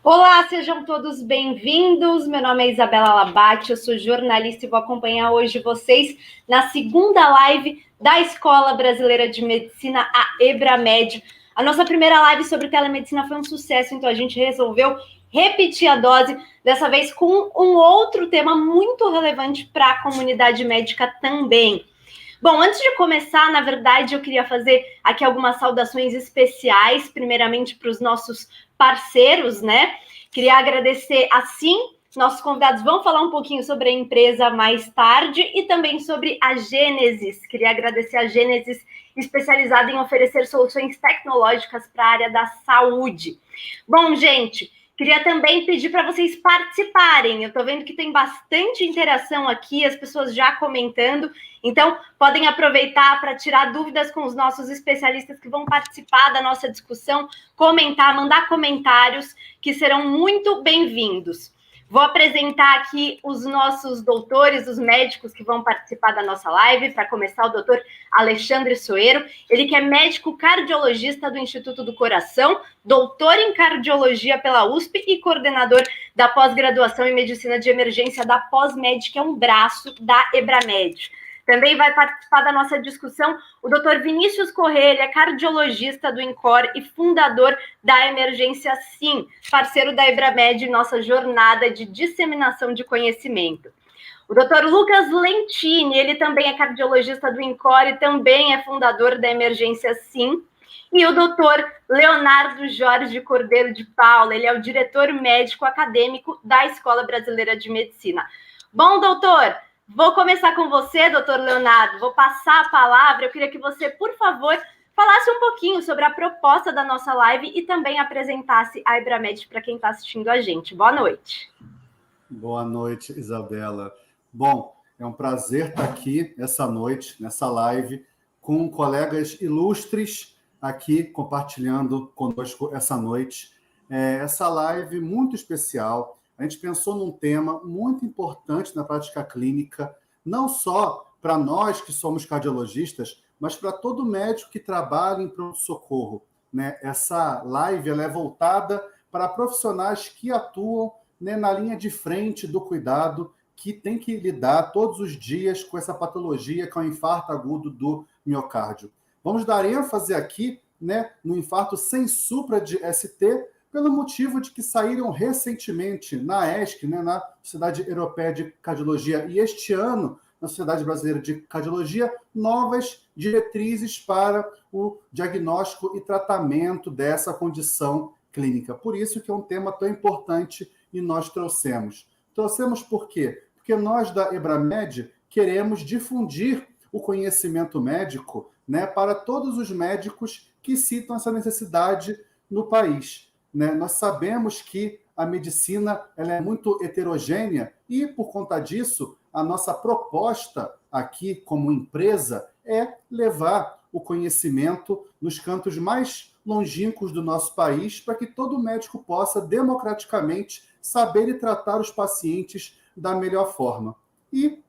Olá, sejam todos bem-vindos. Meu nome é Isabela Labate, eu sou jornalista e vou acompanhar hoje vocês na segunda live da Escola Brasileira de Medicina, a EBRAMED. A nossa primeira live sobre telemedicina foi um sucesso, então a gente resolveu repetir a dose, dessa vez com um outro tema muito relevante para a comunidade médica também. Bom, antes de começar, na verdade, eu queria fazer aqui algumas saudações especiais, primeiramente para os nossos parceiros, né? Queria agradecer, assim, nossos convidados vão falar um pouquinho sobre a empresa mais tarde e também sobre a Gênesis. Queria agradecer a Gênesis, especializada em oferecer soluções tecnológicas para a área da saúde. Bom, gente, queria também pedir para vocês participarem. Eu estou vendo que tem bastante interação aqui, as pessoas já comentando. Então, podem aproveitar para tirar dúvidas com os nossos especialistas que vão participar da nossa discussão, comentar, mandar comentários, que serão muito bem-vindos. Vou apresentar aqui os nossos doutores, os médicos que vão participar da nossa live. Para começar, o doutor Alexandre Soeiro, ele que é médico cardiologista do Instituto do Coração, doutor em cardiologia pela USP e coordenador da pós-graduação em medicina de emergência da Pós-Med, que é um braço da EBRAMED. Também vai participar da nossa discussão o Dr. Vinícius Corrêa, ele é cardiologista do INCOR e fundador da Emergência Sim, parceiro da EBRAMED em nossa jornada de disseminação de conhecimento. O Dr. Lucas Lentini, ele também é cardiologista do INCOR e também é fundador da Emergência Sim. E o Dr. Leonardo Jorge Cordeiro de Paula, ele é o diretor médico acadêmico da Escola Brasileira de Medicina. Bom, doutor, vou começar com você, doutor Leonardo, vou passar a palavra. Eu queria que você, por favor, falasse um pouquinho sobre a proposta da nossa live e também apresentasse a EBRAMED para quem está assistindo a gente. Boa noite. Boa noite, Isabela. Bom, é um prazer estar aqui essa noite, nessa live, com colegas ilustres aqui compartilhando conosco essa noite. Essa live muito especial. A gente pensou num tema muito importante na prática clínica, não só para nós que somos cardiologistas, mas para todo médico que trabalha em pronto-socorro, né? Essa live ela é voltada para profissionais que atuam, né, na linha de frente do cuidado, que tem que lidar todos os dias com essa patologia, que é o infarto agudo do miocárdio. Vamos dar ênfase aqui, né, no infarto sem supra de ST, pelo motivo de que saíram recentemente na ESC, né, na Sociedade Europeia de Cardiologia, e este ano, na Sociedade Brasileira de Cardiologia, novas diretrizes para o diagnóstico e tratamento dessa condição clínica. Por isso que é um tema tão importante e nós trouxemos. Trouxemos por quê? Porque nós da EBRAMED queremos difundir o conhecimento médico, né, para todos os médicos que citam essa necessidade no país. Né? Nós sabemos que a medicina ela é muito heterogênea e, por conta disso, a nossa proposta aqui como empresa é levar o conhecimento nos cantos mais longínquos do nosso país para que todo médico possa democraticamente saber e tratar os pacientes da melhor forma. E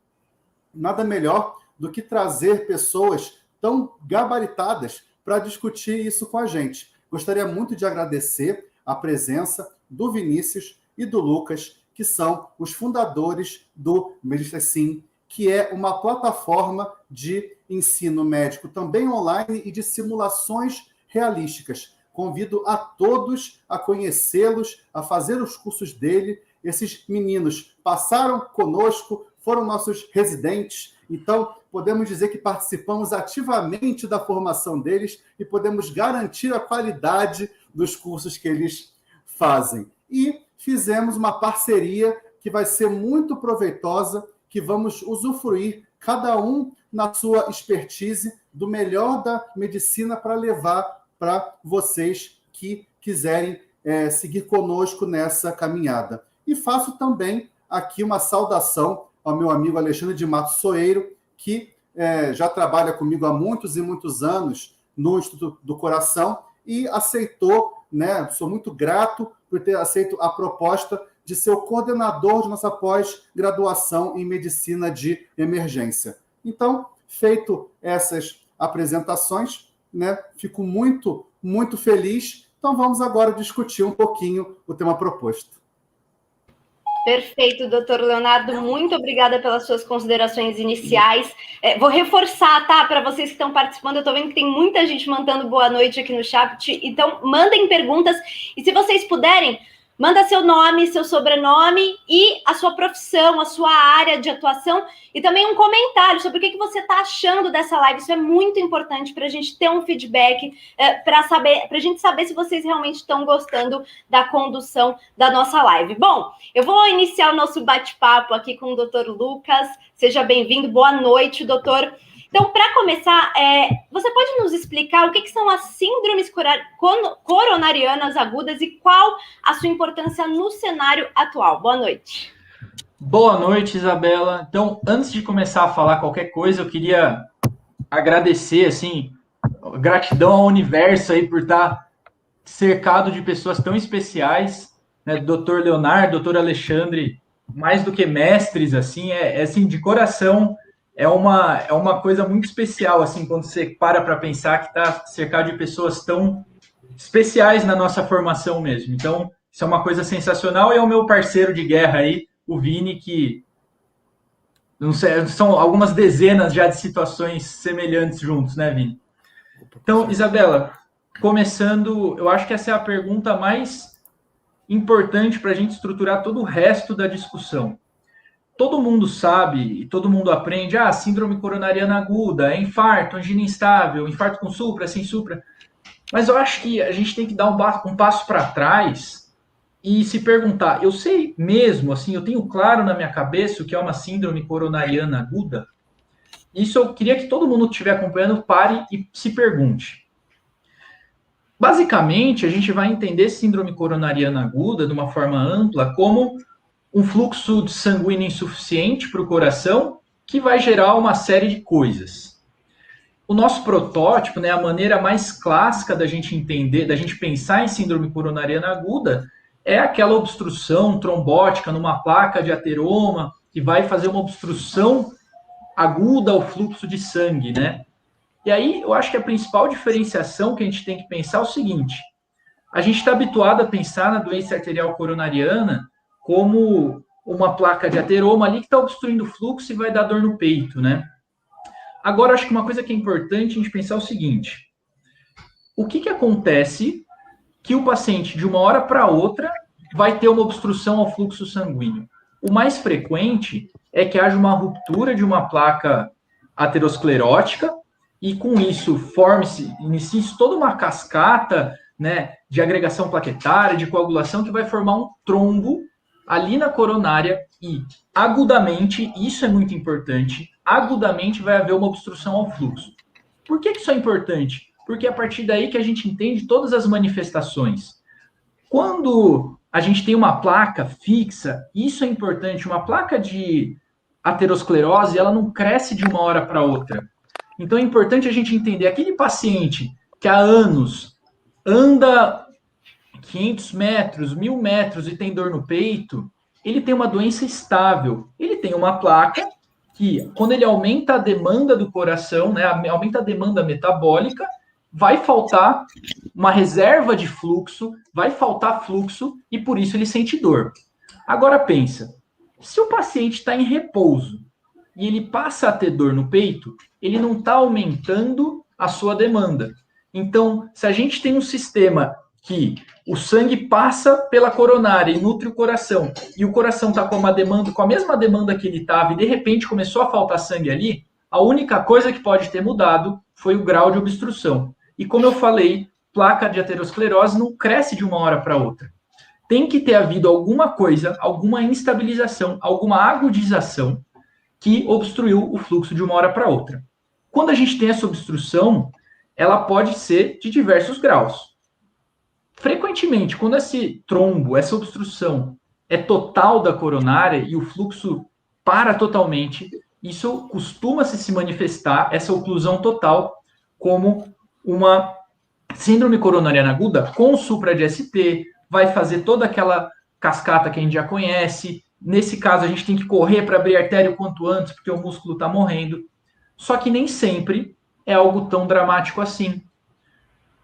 nada melhor do que trazer pessoas tão gabaritadas para discutir isso com a gente. Gostaria muito de agradecer a presença do Vinícius e do Lucas, que são os fundadores do Emergência Sim, que é uma plataforma de ensino médico também online e de simulações realísticas. Convido a todos a conhecê-los, a fazer os cursos dele. Esses meninos passaram conosco, foram nossos residentes, então podemos dizer que participamos ativamente da formação deles e podemos garantir a qualidade dos cursos que eles fazem. E fizemos uma parceria que vai ser muito proveitosa, que vamos usufruir, cada um na sua expertise, do melhor da medicina para levar para vocês que quiserem seguir conosco nessa caminhada. E faço também aqui uma saudação ao meu amigo Alexandre de Matos Soeiro, que já trabalha comigo há muitos e muitos anos no Instituto do Coração e aceitou, né, sou muito grato por ter aceito a proposta de ser o coordenador de nossa pós-graduação em medicina de emergência. Então, feito essas apresentações, né, fico muito, muito feliz. Então vamos agora discutir um pouquinho o tema proposto. Perfeito, doutor Leonardo, muito obrigada pelas suas considerações iniciais. Vou reforçar, tá, para vocês que estão participando, eu estou vendo que tem muita gente mandando boa noite aqui no chat, então mandem perguntas, e se vocês puderem, manda seu nome, seu sobrenome e a sua profissão, a sua área de atuação, e também um comentário sobre o que você está achando dessa live. Isso é muito importante para a gente ter um feedback, para a gente saber se vocês realmente estão gostando da condução da nossa live. Bom, eu vou iniciar o nosso bate-papo aqui com o doutor Lucas. Seja bem-vindo, boa noite, doutor. Então, para começar, você pode nos explicar o que são as síndromes coronarianas agudas e qual a sua importância no cenário atual? Boa noite. Boa noite, Isabela. Então, antes de começar a falar qualquer coisa, eu queria agradecer, assim, gratidão ao universo aí por estar cercado de pessoas tão especiais, né? Doutor Leonardo, doutor Alexandre, mais do que mestres, assim, assim, de coração. É uma coisa muito especial, assim, quando você para pensar que está cercado de pessoas tão especiais na nossa formação mesmo. Então, isso é uma coisa sensacional, e é o meu parceiro de guerra aí, o Vini, que não sei, são algumas dezenas já de situações semelhantes juntos, né, Vini? Então, Isabela, começando, eu acho que essa é a pergunta mais importante para a gente estruturar todo o resto da discussão. Todo mundo sabe e todo mundo aprende, síndrome coronariana aguda, é infarto, angina instável, infarto com supra, sem supra. Mas eu acho que a gente tem que dar um passo para trás e se perguntar, eu sei mesmo, assim, eu tenho claro na minha cabeça o que é uma síndrome coronariana aguda? Isso eu queria que todo mundo que estiver acompanhando pare e se pergunte. Basicamente, a gente vai entender síndrome coronariana aguda de uma forma ampla como um fluxo sanguíneo insuficiente para o coração que vai gerar uma série de coisas. O nosso protótipo, né, a maneira mais clássica da gente entender, da gente pensar em síndrome coronariana aguda, é aquela obstrução trombótica numa placa de ateroma que vai fazer uma obstrução aguda ao fluxo de sangue, né? E aí, eu acho que a principal diferenciação que a gente tem que pensar é o seguinte: a gente está habituado a pensar na doença arterial coronariana como uma placa de ateroma ali que está obstruindo o fluxo e vai dar dor no peito, né? Agora, acho que uma coisa que é importante a gente pensar é o seguinte: o que acontece que o paciente, de uma hora para outra, vai ter uma obstrução ao fluxo sanguíneo? O mais frequente é que haja uma ruptura de uma placa aterosclerótica e, com isso, inicie-se toda uma cascata, né, de agregação plaquetária, de coagulação, que vai formar um trombo ali na coronária e, agudamente, isso é muito importante, agudamente vai haver uma obstrução ao fluxo. Por que isso é importante? Porque é a partir daí que a gente entende todas as manifestações. Quando a gente tem uma placa fixa, isso é importante, uma placa de aterosclerose, ela não cresce de uma hora para outra. Então é importante a gente entender, aquele paciente que há anos anda 500 metros, 1.000 metros e tem dor no peito, ele tem uma doença estável. Ele tem uma placa que, quando ele aumenta a demanda do coração, né, aumenta a demanda metabólica, vai faltar uma reserva de fluxo, vai faltar fluxo e por isso ele sente dor. Agora pensa, se o paciente está em repouso e ele passa a ter dor no peito, ele não está aumentando a sua demanda. Então, se a gente tem um sistema que o sangue passa pela coronária e nutre o coração, e o coração está com a mesma demanda que ele estava, e de repente começou a faltar sangue ali, a única coisa que pode ter mudado foi o grau de obstrução. E como eu falei, placa de aterosclerose não cresce de uma hora para outra. Tem que ter havido alguma coisa, alguma instabilização, alguma agudização que obstruiu o fluxo de uma hora para outra. Quando a gente tem essa obstrução, ela pode ser de diversos graus. Frequentemente, quando esse trombo, essa obstrução é total da coronária e o fluxo para totalmente, isso costuma se manifestar, essa oclusão total, como uma síndrome coronariana aguda com supra de ST, vai fazer toda aquela cascata que a gente já conhece. Nesse caso, a gente tem que correr para abrir a artéria o quanto antes, porque o músculo está morrendo. Só que nem sempre é algo tão dramático assim.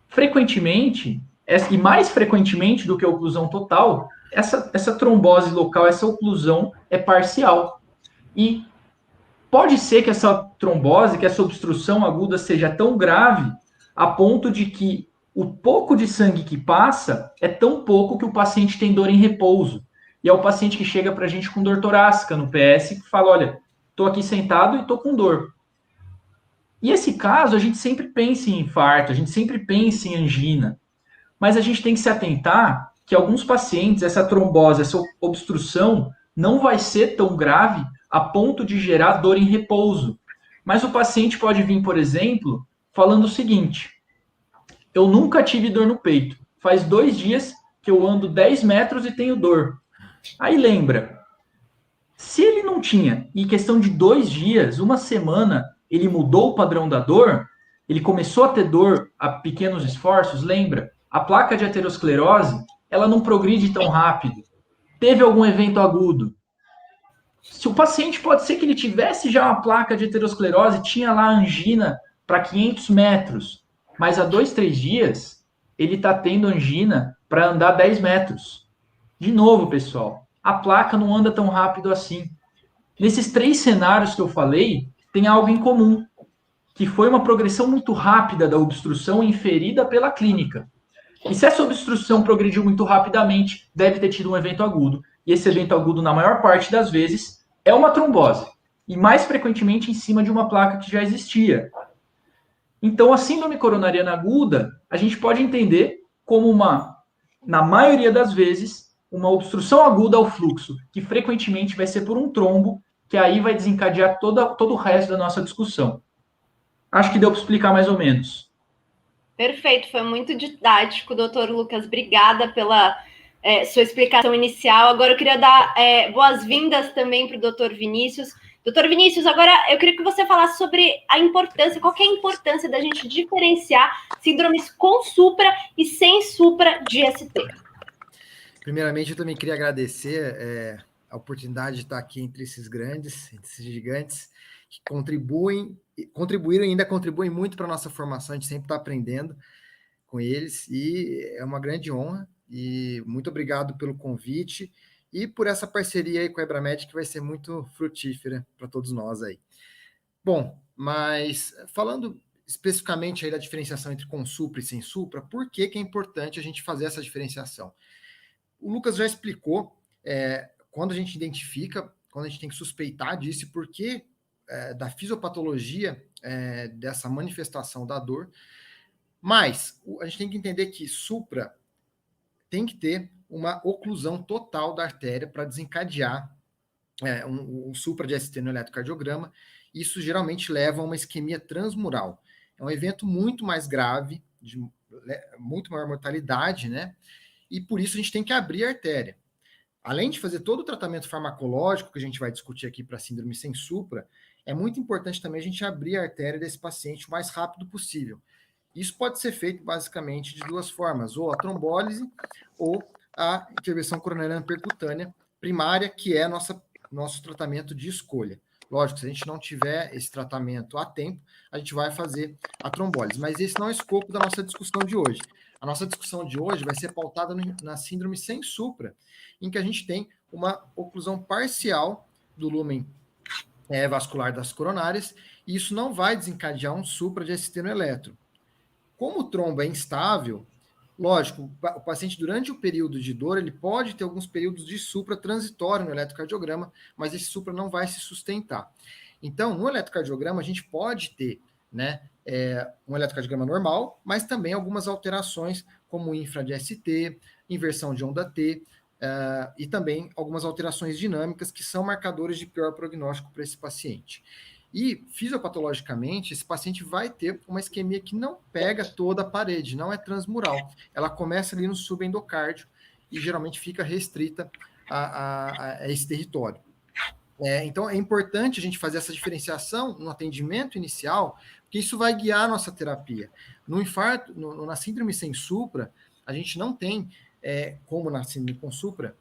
Frequentemente, E mais frequentemente do que a oclusão total, essa trombose local, essa oclusão é parcial. E pode ser que essa trombose, que essa obstrução aguda seja tão grave a ponto de que o pouco de sangue que passa é tão pouco que o paciente tem dor em repouso. E é o paciente que chega para a gente com dor torácica no PS e fala, olha, estou aqui sentado e estou com dor. E esse caso, a gente sempre pensa em infarto, a gente sempre pensa em angina. Mas a gente tem que se atentar que alguns pacientes, essa trombose, essa obstrução, não vai ser tão grave a ponto de gerar dor em repouso. Mas o paciente pode vir, por exemplo, falando o seguinte: eu nunca tive dor no peito. Faz 2 dias que eu ando 10 metros e tenho dor. Aí lembra, se ele não tinha, em questão de 2 dias, 1 semana, ele mudou o padrão da dor, ele começou a ter dor a pequenos esforços, lembra? A placa de aterosclerose, ela não progride tão rápido. Teve algum evento agudo. Se o paciente, pode ser que ele tivesse já uma placa de aterosclerose, tinha lá angina para 500 metros, mas há 2, 3 dias, ele está tendo angina para andar 10 metros. De novo, pessoal, a placa não anda tão rápido assim. Nesses 3 cenários que eu falei, tem algo em comum, que foi uma progressão muito rápida da obstrução inferida pela clínica. E se essa obstrução progrediu muito rapidamente, deve ter tido um evento agudo. E esse evento agudo, na maior parte das vezes, é uma trombose. E mais frequentemente em cima de uma placa que já existia. Então, a síndrome coronariana aguda, a gente pode entender como na maioria das vezes, uma obstrução aguda ao fluxo, que frequentemente vai ser por um trombo, que aí vai desencadear todo o resto da nossa discussão. Acho que deu para explicar mais ou menos. Perfeito, foi muito didático, doutor Lucas. Obrigada pela sua explicação inicial. Agora eu queria dar boas-vindas também para o doutor Vinícius. Doutor Vinícius, agora eu queria que você falasse sobre a importância, qual que é a importância da gente diferenciar síndromes com supra e sem supra de ST. Primeiramente, eu também queria agradecer a oportunidade de estar aqui entre esses grandes, entre esses gigantes, que contribuíram e ainda contribuem muito para a nossa formação, a gente sempre está aprendendo com eles, e é uma grande honra, e muito obrigado pelo convite, e por essa parceria aí com a Ebramed, que vai ser muito frutífera para todos nós aí. Bom, mas falando especificamente aí da diferenciação entre com supra e sem supra, por que é importante a gente fazer essa diferenciação? O Lucas já explicou quando a gente identifica, quando a gente tem que suspeitar disso, e por que da fisiopatologia dessa manifestação da dor, mas a gente tem que entender que supra tem que ter uma oclusão total da artéria para desencadear um supra de ST no eletrocardiograma. Isso geralmente leva a uma isquemia transmural. É um evento muito mais grave, de muito maior mortalidade, né? E por isso a gente tem que abrir a artéria. Além de fazer todo o tratamento farmacológico que a gente vai discutir aqui para síndrome sem supra, é muito importante também a gente abrir a artéria desse paciente o mais rápido possível. Isso pode ser feito basicamente de 2 formas, ou a trombólise ou a intervenção coronariana percutânea primária, que é nosso tratamento de escolha. Lógico, se a gente não tiver esse tratamento a tempo, a gente vai fazer a trombólise. Mas esse não é o escopo da nossa discussão de hoje. A nossa discussão de hoje vai ser pautada na síndrome sem supra, em que a gente tem uma oclusão parcial do lúmen vascular das coronárias, e isso não vai desencadear um supra de ST no eletro. Como o trombo é instável, lógico, o paciente durante o período de dor, ele pode ter alguns períodos de supra transitório no eletrocardiograma, mas esse supra não vai se sustentar. Então, no eletrocardiograma, a gente pode ter um eletrocardiograma normal, mas também algumas alterações, como infra de ST, inversão de onda T, e também algumas alterações dinâmicas que são marcadores de pior prognóstico para esse paciente. E, fisiopatologicamente, esse paciente vai ter uma isquemia que não pega toda a parede, não é transmural. Ela começa ali no subendocárdio e geralmente fica restrita a esse território. Então, é importante a gente fazer essa diferenciação no atendimento inicial, porque isso vai guiar a nossa terapia. No infarto, na síndrome sem supra, a gente não tem, como na síndrome com supra,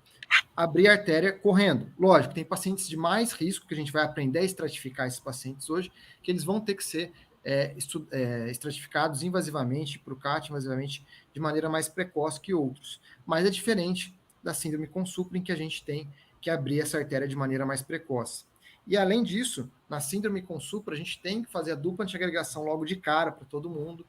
abrir a artéria correndo. Lógico, tem pacientes de mais risco, que a gente vai aprender a estratificar esses pacientes hoje, que eles vão ter que ser estratificados invasivamente para o CAT, invasivamente de maneira mais precoce que outros. Mas é diferente da síndrome com supra, em que a gente tem que abrir essa artéria de maneira mais precoce. E, além disso, na síndrome com supra, a gente tem que fazer a dupla antiagregação logo de cara para todo mundo.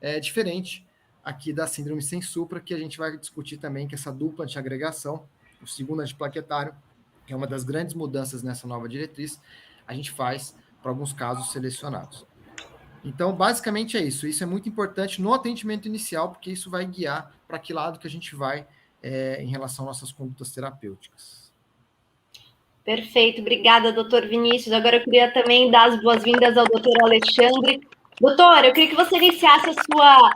É diferente aqui da síndrome sem supra, que a gente vai discutir também que essa dupla antiagregação, o segundo antiplaquetário, que é uma das grandes mudanças nessa nova diretriz, a gente faz para alguns casos selecionados. Então, basicamente é isso. Isso é muito importante no atendimento inicial, porque isso vai guiar para que lado que a gente vai em relação às nossas condutas terapêuticas. Perfeito, obrigada, doutor Vinícius. Agora eu queria também dar as boas-vindas ao doutor Alexandre. Doutor, eu queria que você iniciasse a sua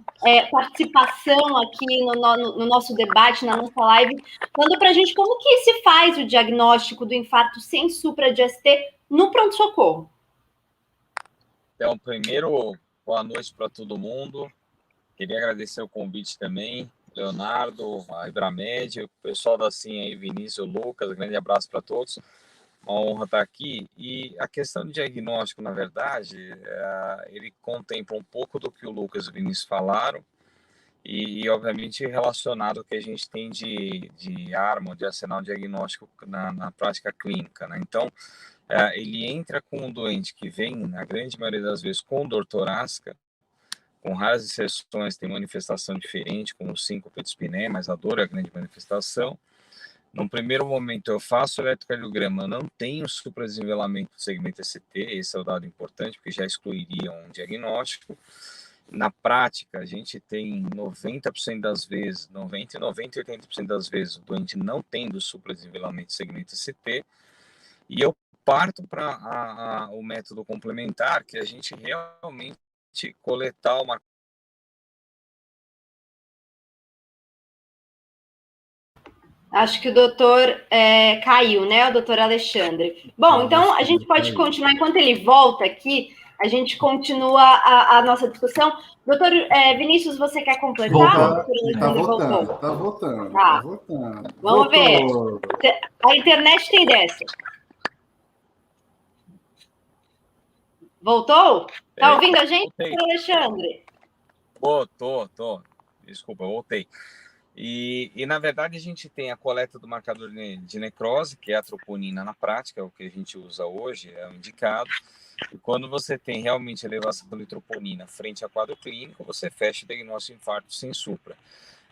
participação aqui no nosso debate, na nossa live, falando para a gente como que se faz o diagnóstico do infarto sem supra de ST no pronto-socorro. Então, primeiro, boa noite para todo mundo. Queria agradecer o convite também, Leonardo, a Ebramed, o pessoal da CIM aí, Vinícius, Lucas, um grande abraço para todos. Uma honra estar aqui. E a questão do diagnóstico, na verdade, ele contempla um pouco do que o Lucas e o Vinícius falaram e obviamente, relacionado ao que a gente tem de arma, de arsenal diagnóstico na prática clínica, né? Então, ele entra com um doente que vem, na grande maioria das vezes, com dor torácica, com raras exceções, tem manifestação diferente, como síncope de espiné, mas a dor é a grande manifestação. No primeiro momento, eu faço o eletrocardiograma, não tenho supradesenvelamento do segmento ST, esse é o dado importante, porque já excluiria um diagnóstico. Na prática, a gente tem 90% das vezes, 90 e 80% das vezes, o doente não tendo supradesenvelamento do segmento ST, e eu parto para o método complementar, que a gente realmente coletar uma... Acho que o doutor caiu, né, o doutor Alexandre? Bom, então a gente pode continuar, enquanto ele volta aqui, a gente continua a nossa discussão. Doutor Vinícius, você quer completar? Está voltando. Vamos ver. A internet tem dessa. Voltou? Tá ouvindo a gente, doutor Alexandre? Tô. Desculpa, voltei. E, na verdade, a gente tem a coleta do marcador de necrose, que é a troponina na prática, é o que a gente usa hoje, é o indicado. E quando você tem realmente elevação de troponina frente a quadro clínico, você fecha o diagnóstico de infarto sem supra.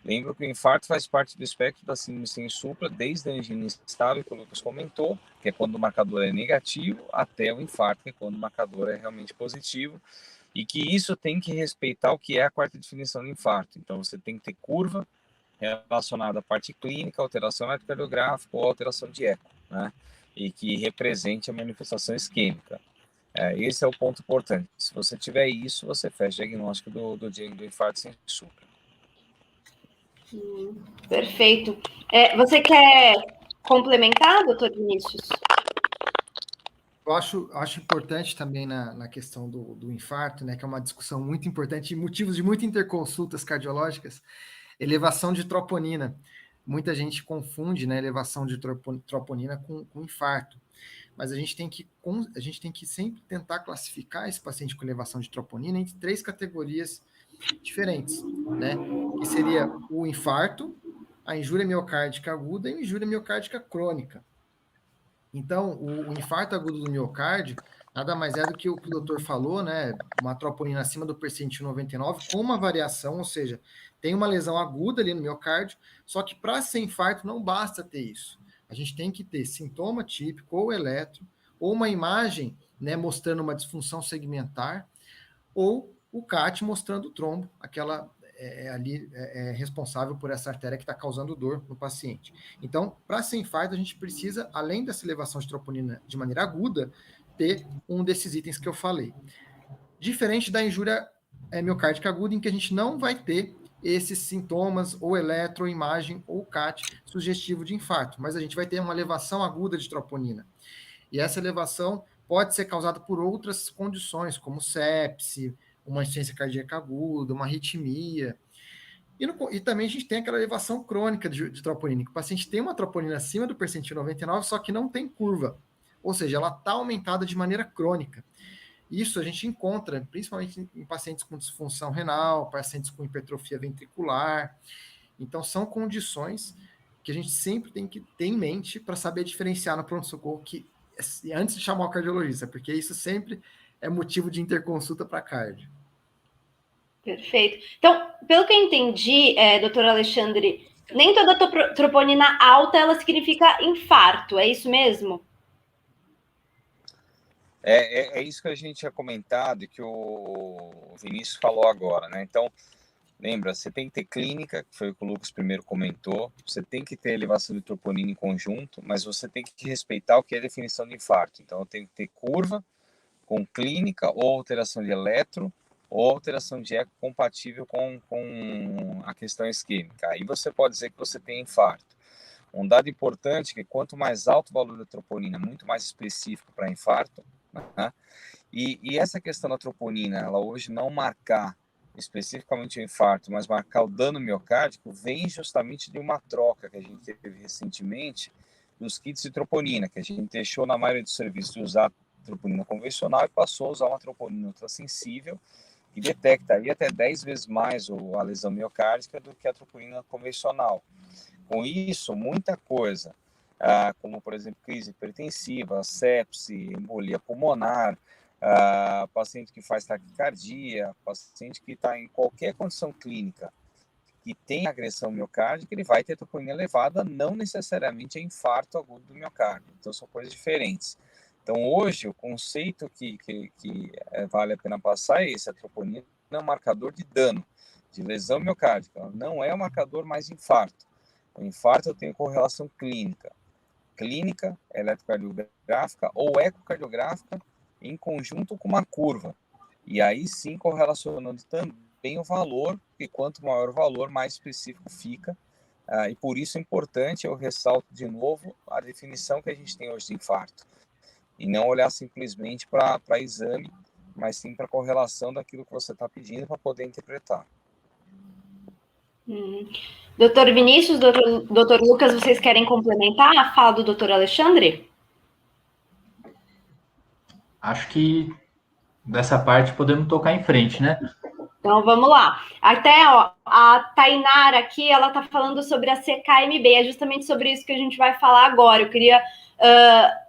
Lembra que o infarto faz parte do espectro da síndrome sem supra, desde a angina instável, que o Lucas comentou, que é quando o marcador é negativo, até o infarto, que é quando o marcador é realmente positivo, e que isso tem que respeitar o que é a quarta definição de infarto. Então, você tem que ter curva relacionada à parte clínica, alteração eletrocardiográfica ou alteração de eco, né? E que represente a manifestação isquêmica. Esse é o ponto importante. Se você tiver isso, você fecha o diagnóstico do infarto sem supra. Perfeito. Você quer complementar, doutor Vinícius? Eu acho importante também na questão do infarto, né, que é uma discussão muito importante e motivos de muitas interconsultas cardiológicas, elevação de troponina. Muita gente confunde, né, elevação de troponina com infarto. Mas a gente tem que sempre tentar classificar esse paciente com elevação de troponina entre 3 categorias diferentes, né? Que seria o infarto, a injúria miocárdica aguda e a injúria miocárdica crônica. Então, o infarto agudo do miocárdio nada mais é do que o que o doutor falou, né? Uma troponina acima do percentil 99 com uma variação, ou seja, tem uma lesão aguda ali no miocárdio, só que para ser infarto não basta ter isso. A gente tem que ter sintoma típico, ou eletro, ou uma imagem, né, mostrando uma disfunção segmentar, ou o CAT mostrando o trombo, aquela ali responsável por essa artéria que está causando dor no paciente. Então, para ser infarto, a gente precisa, além dessa elevação de troponina de maneira aguda, ter um desses itens que eu falei. Diferente da injúria miocárdica aguda, em que a gente não vai ter esses sintomas, ou eletro, ou imagem, ou CAT, sugestivo de infarto, mas a gente vai ter uma elevação aguda de troponina. E essa elevação pode ser causada por outras condições, como sepse, uma insuficiência cardíaca aguda, uma arritmia. E também a gente tem aquela elevação crônica de troponina, que o paciente tem uma troponina acima do percentil 99, só que não tem curva. Ou seja, ela está aumentada de maneira crônica. Isso a gente encontra principalmente em pacientes com disfunção renal, pacientes com hipertrofia ventricular. Então, são condições que a gente sempre tem que ter em mente para saber diferenciar no pronto-socorro, que antes de chamar o cardiologista, porque isso sempre é motivo de interconsulta para cardio. Perfeito. Então, pelo que eu entendi, doutor Alexandre, nem toda troponina alta ela significa infarto, é isso mesmo? É isso que a gente tinha comentado e que o Vinícius falou agora, né? Então, lembra, você tem que ter clínica, que foi o que o Lucas primeiro comentou, você tem que ter elevação de troponina em conjunto, mas você tem que respeitar o que é a definição de infarto. Então, eu tenho que ter curva com clínica ou alteração de eletro ou alteração de eco compatível com a questão isquêmica. Aí você pode dizer que você tem infarto. Um dado importante é que quanto mais alto o valor da troponina, muito mais específico para infarto, né? E essa questão da troponina, ela hoje não marcar especificamente o infarto, mas marcar o dano miocárdico, vem justamente de uma troca que a gente teve recentemente dos kits de troponina, que a gente deixou na maioria dos serviços de usar troponina convencional e passou a usar uma troponina ultrassensível, que detecta aí até 10 vezes mais a lesão miocárdica do que a troponina convencional. Com isso, muita coisa, como, por exemplo, crise hipertensiva, sepse, embolia pulmonar, paciente que faz taquicardia, paciente que está em qualquer condição clínica que tem agressão miocárdica, ele vai ter troponina elevada, não necessariamente é infarto agudo do miocárdio. Então, são coisas diferentes. Então, hoje, o conceito que vale a pena passar é esse: a troponina é um marcador de dano, de lesão miocárdica, ela não é um marcador mais de infarto. O infarto eu tenho correlação clínica, eletrocardiográfica ou ecocardiográfica em conjunto com uma curva. E aí sim correlacionando também o valor, e quanto maior o valor, mais específico fica. E por isso é importante, eu ressalto de novo, a definição que a gente tem hoje de infarto. E não olhar simplesmente para exame, mas sim para a correlação daquilo que você está pedindo para poder interpretar. Doutor Vinícius, doutor Lucas, vocês querem complementar a fala do doutor Alexandre? Acho que dessa parte podemos tocar em frente, né? Então, vamos lá. Até, a Tainara aqui, ela está falando sobre a CKMB, é justamente sobre isso que a gente vai falar agora. Eu queria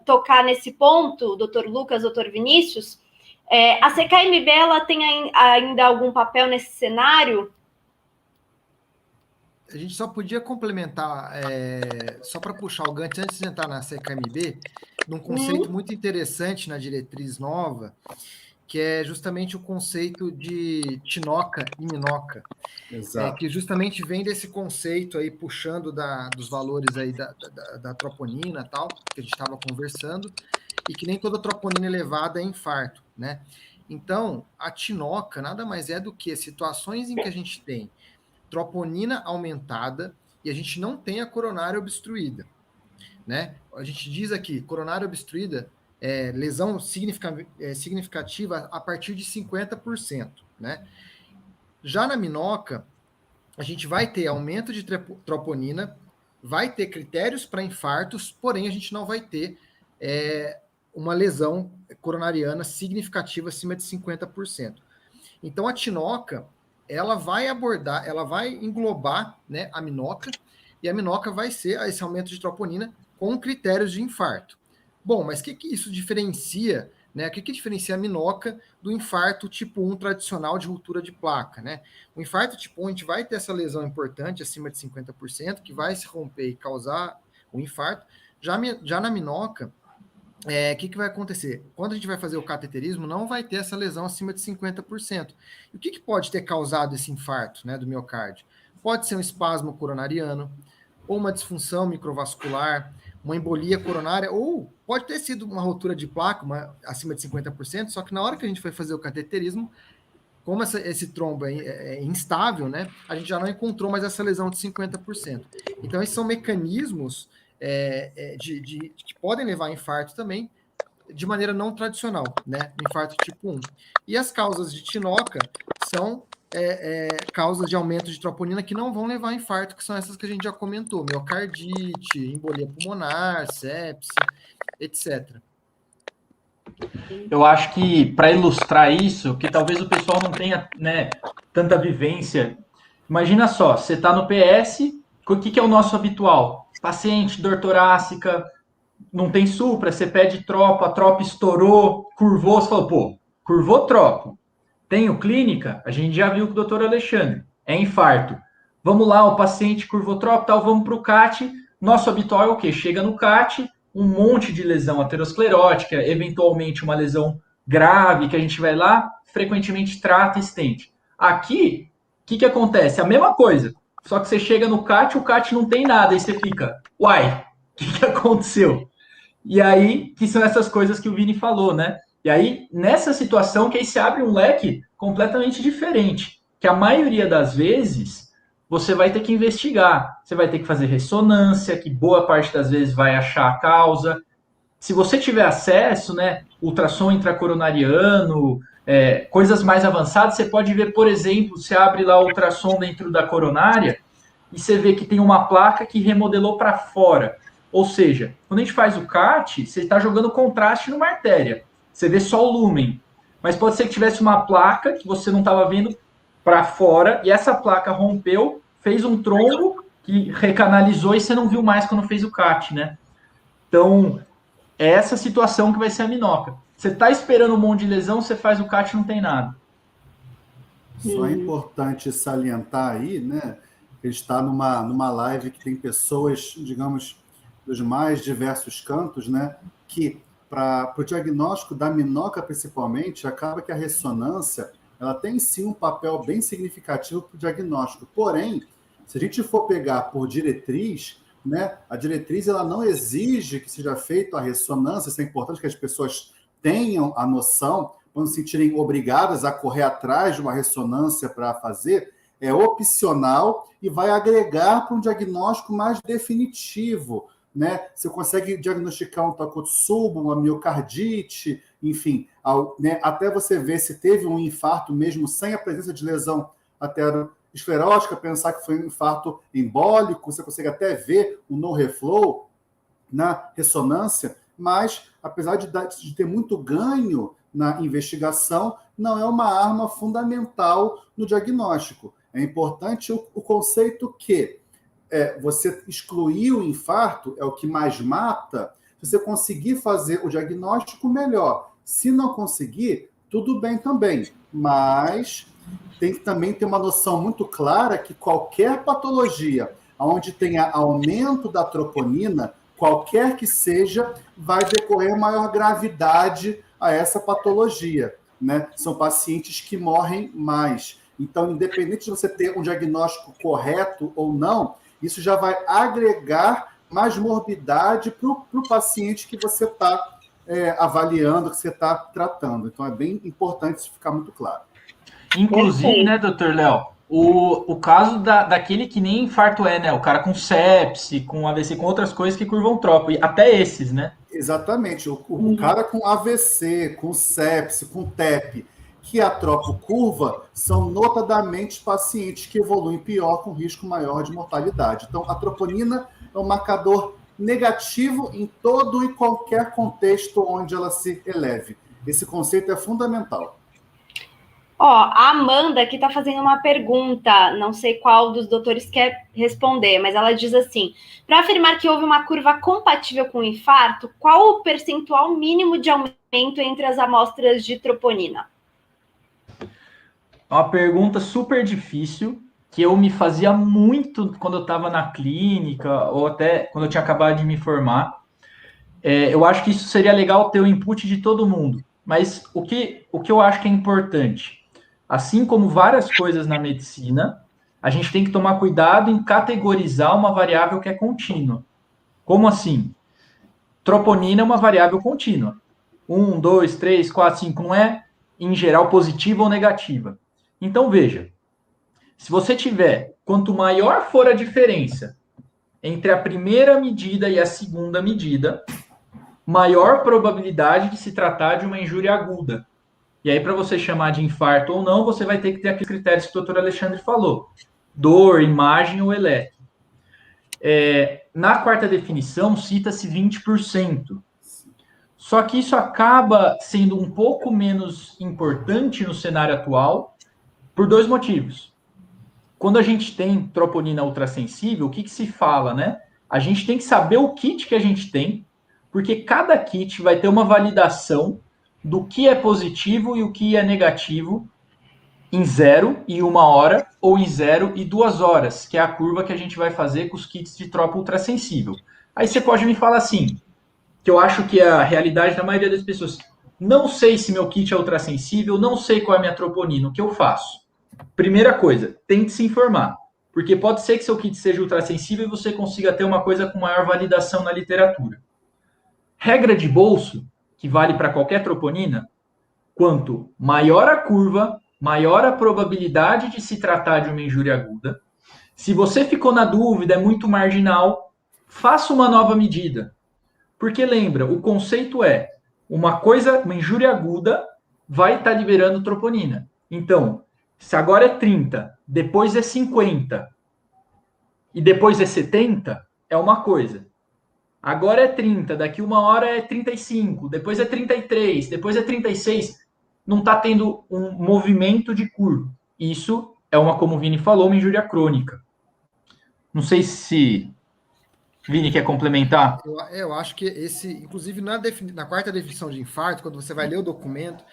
tocar nesse ponto, doutor Lucas, doutor Vinícius. A CKMB, ela tem ainda algum papel nesse cenário? A gente só podia complementar, só para puxar o gancho, antes de entrar na CKMB, num conceito muito interessante na diretriz nova, que é justamente o conceito de tinoca e minoca. Exato. Que justamente vem desse conceito aí, puxando dos valores aí da troponina e tal, que a gente estava conversando, e que nem toda troponina elevada é infarto, né? Então, a tinoca nada mais é do que situações em que a gente tem troponina aumentada e a gente não tem a coronária obstruída, né? A gente diz aqui, coronária obstruída, lesão significativa a partir de 50%, né? Já na minoca, a gente vai ter aumento de troponina, vai ter critérios para infartos, porém a gente não vai ter uma lesão coronariana significativa acima de 50%. Então a tinoca, ela vai englobar, né, a minoca, e a minoca vai ser esse aumento de troponina com critérios de infarto. Bom, mas o que isso diferencia, né? O que diferencia a minoca do infarto tipo 1 tradicional de ruptura de placa, né? O infarto tipo 1, a gente vai ter essa lesão importante, acima de 50%, que vai se romper e causar o infarto. Já na minoca, o que vai acontecer? Quando a gente vai fazer o cateterismo, não vai ter essa lesão acima de 50%. E o que pode ter causado esse infarto, né, do miocárdio? Pode ser um espasmo coronariano, ou uma disfunção microvascular, uma embolia coronária, ou pode ter sido uma ruptura de placa, acima de 50%, só que na hora que a gente foi fazer o cateterismo, como esse trombo é instável, né, a gente já não encontrou mais essa lesão de 50%. Então, esses são mecanismos que podem levar a infarto também, de maneira não tradicional, né? Infarto tipo 1. E as causas de tinoca são causas de aumento de troponina que não vão levar a infarto, que são essas que a gente já comentou: miocardite, embolia pulmonar, sepse, etc. Eu acho que, para ilustrar isso, que talvez o pessoal não tenha, né, tanta vivência. Imagina só, você está no PS, o que é o nosso habitual? Paciente, dor torácica, não tem supra, você pede tropa, a tropa estourou, curvou, você falou, pô, curvou, troco. Tenho clínica? A gente já viu com o doutor Alexandre. É infarto. Vamos lá, o paciente curvou, tropa, tal, vamos para o CAT. Nosso habitual é o quê? Chega no CAT, um monte de lesão aterosclerótica, eventualmente uma lesão grave, que a gente vai lá, frequentemente trata e estende. Aqui, o que acontece? A mesma coisa. Só que você chega no CAT, o CAT não tem nada, e você fica, uai, o que aconteceu? E aí, que são essas coisas que o Vini falou, né? E aí, nessa situação, que aí se abre um leque completamente diferente, que a maioria das vezes você vai ter que investigar, você vai ter que fazer ressonância, que boa parte das vezes vai achar a causa. Se você tiver acesso, né, ultrassom intracoronariano, coisas mais avançadas, você pode ver, por exemplo, você abre lá o ultrassom dentro da coronária e você vê que tem uma placa que remodelou para fora. Ou seja, quando a gente faz o CAT, você está jogando contraste numa artéria. Você vê só o lúmen. Mas pode ser que tivesse uma placa que você não estava vendo para fora, e essa placa rompeu, fez um trombo que recanalizou e você não viu mais quando fez o CAT, né? Então, é essa situação que vai ser a minoca. Você está esperando um monte de lesão, você faz o CAT e não tem nada. Só é importante salientar aí, né? Que a gente está numa live que tem pessoas, digamos, dos mais diversos cantos, né? Que para o diagnóstico da minoca, principalmente, acaba que a ressonância ela tem sim um papel bem significativo para o diagnóstico. Porém, se a gente for pegar por diretriz, né, a diretriz ela não exige que seja feita a ressonância, isso é importante que as pessoas tenham a noção, quando se sentirem obrigadas a correr atrás de uma ressonância para fazer, é opcional e vai agregar para um diagnóstico mais definitivo, né? Você consegue diagnosticar um Takotsubo, uma miocardite, enfim, né? Até você ver se teve um infarto mesmo sem a presença de lesão aterosclerótica, pensar que foi um infarto embólico, você consegue até ver um no reflow na ressonância, mas apesar de ter muito ganho na investigação, não é uma arma fundamental no diagnóstico. É importante o conceito que você excluir o infarto é o que mais mata. Se você conseguir fazer o diagnóstico, melhor. Se não conseguir, tudo bem também. Mas tem que também ter uma noção muito clara que qualquer patologia onde tenha aumento da troponina, qualquer que seja, vai decorrer maior gravidade a essa patologia, né? São pacientes que morrem mais. Então, independente de você ter um diagnóstico correto ou não, isso já vai agregar mais morbidade para o paciente que você está avaliando, que você está tratando. Então, é bem importante isso ficar muito claro. Inclusive, né, doutor Léo, o caso daquele que nem infarto né? O cara com sepse, com AVC, com outras coisas que curvam tropo, e até esses, né? Exatamente. O cara com AVC, com sepse, com TEP, que a tropo curva, são notadamente pacientes que evoluem pior, com risco maior de mortalidade. Então, a troponina é um marcador negativo em todo e qualquer contexto onde ela se eleve. Esse conceito é fundamental. A Amanda aqui está fazendo uma pergunta, não sei qual dos doutores quer responder, mas ela diz assim, para afirmar que houve uma curva compatível com o infarto, qual o percentual mínimo de aumento entre as amostras de troponina? Uma pergunta super difícil, que eu me fazia muito quando eu estava na clínica, ou até quando eu tinha acabado de me formar. Eu acho que isso seria legal ter o input de todo mundo. Mas o que eu acho que é importante, assim como várias coisas na medicina, a gente tem que tomar cuidado em categorizar uma variável que é contínua. Como assim? Troponina é uma variável contínua. 1, 2, 3, 4, 5, não é, em geral, positiva ou negativa. Então, veja, se você tiver, quanto maior for a diferença entre a primeira medida e a segunda medida, maior probabilidade de se tratar de uma injúria aguda. E aí, para você chamar de infarto ou não, você vai ter que ter aqueles critérios que o doutor Alexandre falou. Dor, imagem ou eletro. Na quarta definição, cita-se 20%. Só que isso acaba sendo um pouco menos importante no cenário atual por 2 motivos. Quando a gente tem troponina ultrassensível, o que se fala, né? A gente tem que saber o kit que a gente tem, porque cada kit vai ter uma validação do que é positivo e o que é negativo em 0 e 1 hora ou em 0 e 2 horas, que é a curva que a gente vai fazer com os kits de tropa ultrassensível. Aí você pode me falar assim, que eu acho que é a realidade da maioria das pessoas. Não sei se meu kit é ultrassensível, não sei qual é a minha troponina, o que eu faço? Primeira coisa, tente se informar. Porque pode ser que seu kit seja ultrassensível e você consiga ter uma coisa com maior validação na literatura. Regra de bolso, que vale para qualquer troponina, quanto maior a curva, maior a probabilidade de se tratar de uma injúria aguda. Se você ficou na dúvida, é muito marginal, faça uma nova medida. Porque lembra, o conceito é uma injúria aguda vai estar liberando troponina. Então, se agora é 30, depois é 50 e depois é 70, é uma coisa. Agora é 30, daqui 1 hora é 35, depois é 33, depois é 36. Não está tendo um movimento de curva. Isso é como o Vini falou, uma injúria crônica. Não sei se Vini quer complementar. Eu acho que inclusive na 4ª definição de infarto, quando você vai ler o documento,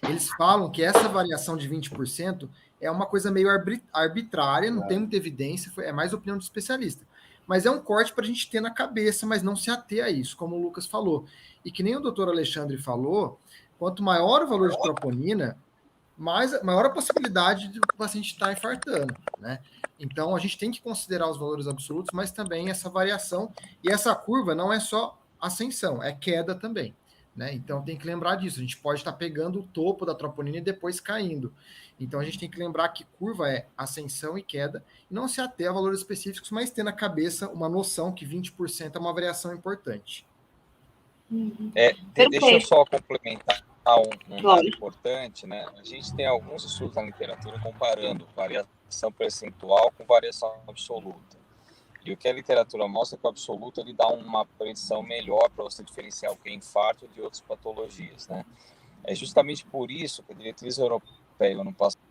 eles falam que essa variação de 20% é uma coisa meio arbitrária, não tem muita evidência, é mais opinião de especialista. Mas é um corte para a gente ter na cabeça, mas não se ater a isso, como o Lucas falou. E que nem o doutor Alexandre falou, quanto maior o valor de troponina, maior a possibilidade de o paciente estar infartando, né? Então, a gente tem que considerar os valores absolutos, mas também essa variação. E essa curva não é só ascensão, é queda também, né? Então, tem que lembrar disso. A gente pode estar pegando o topo da troponina e depois caindo. Então, a gente tem que lembrar que curva é ascensão e queda, e não se ater a valores específicos, mas ter na cabeça uma noção que 20% é uma variação importante. Deixa eu só complementar um dado importante, né? A gente tem alguns estudos na literatura comparando variação percentual com variação absoluta. E o que a literatura mostra é que o absoluto ele dá uma predição melhor para você diferenciar o que é infarto de outras patologias, né? É justamente por isso que a diretriz europeia no passado.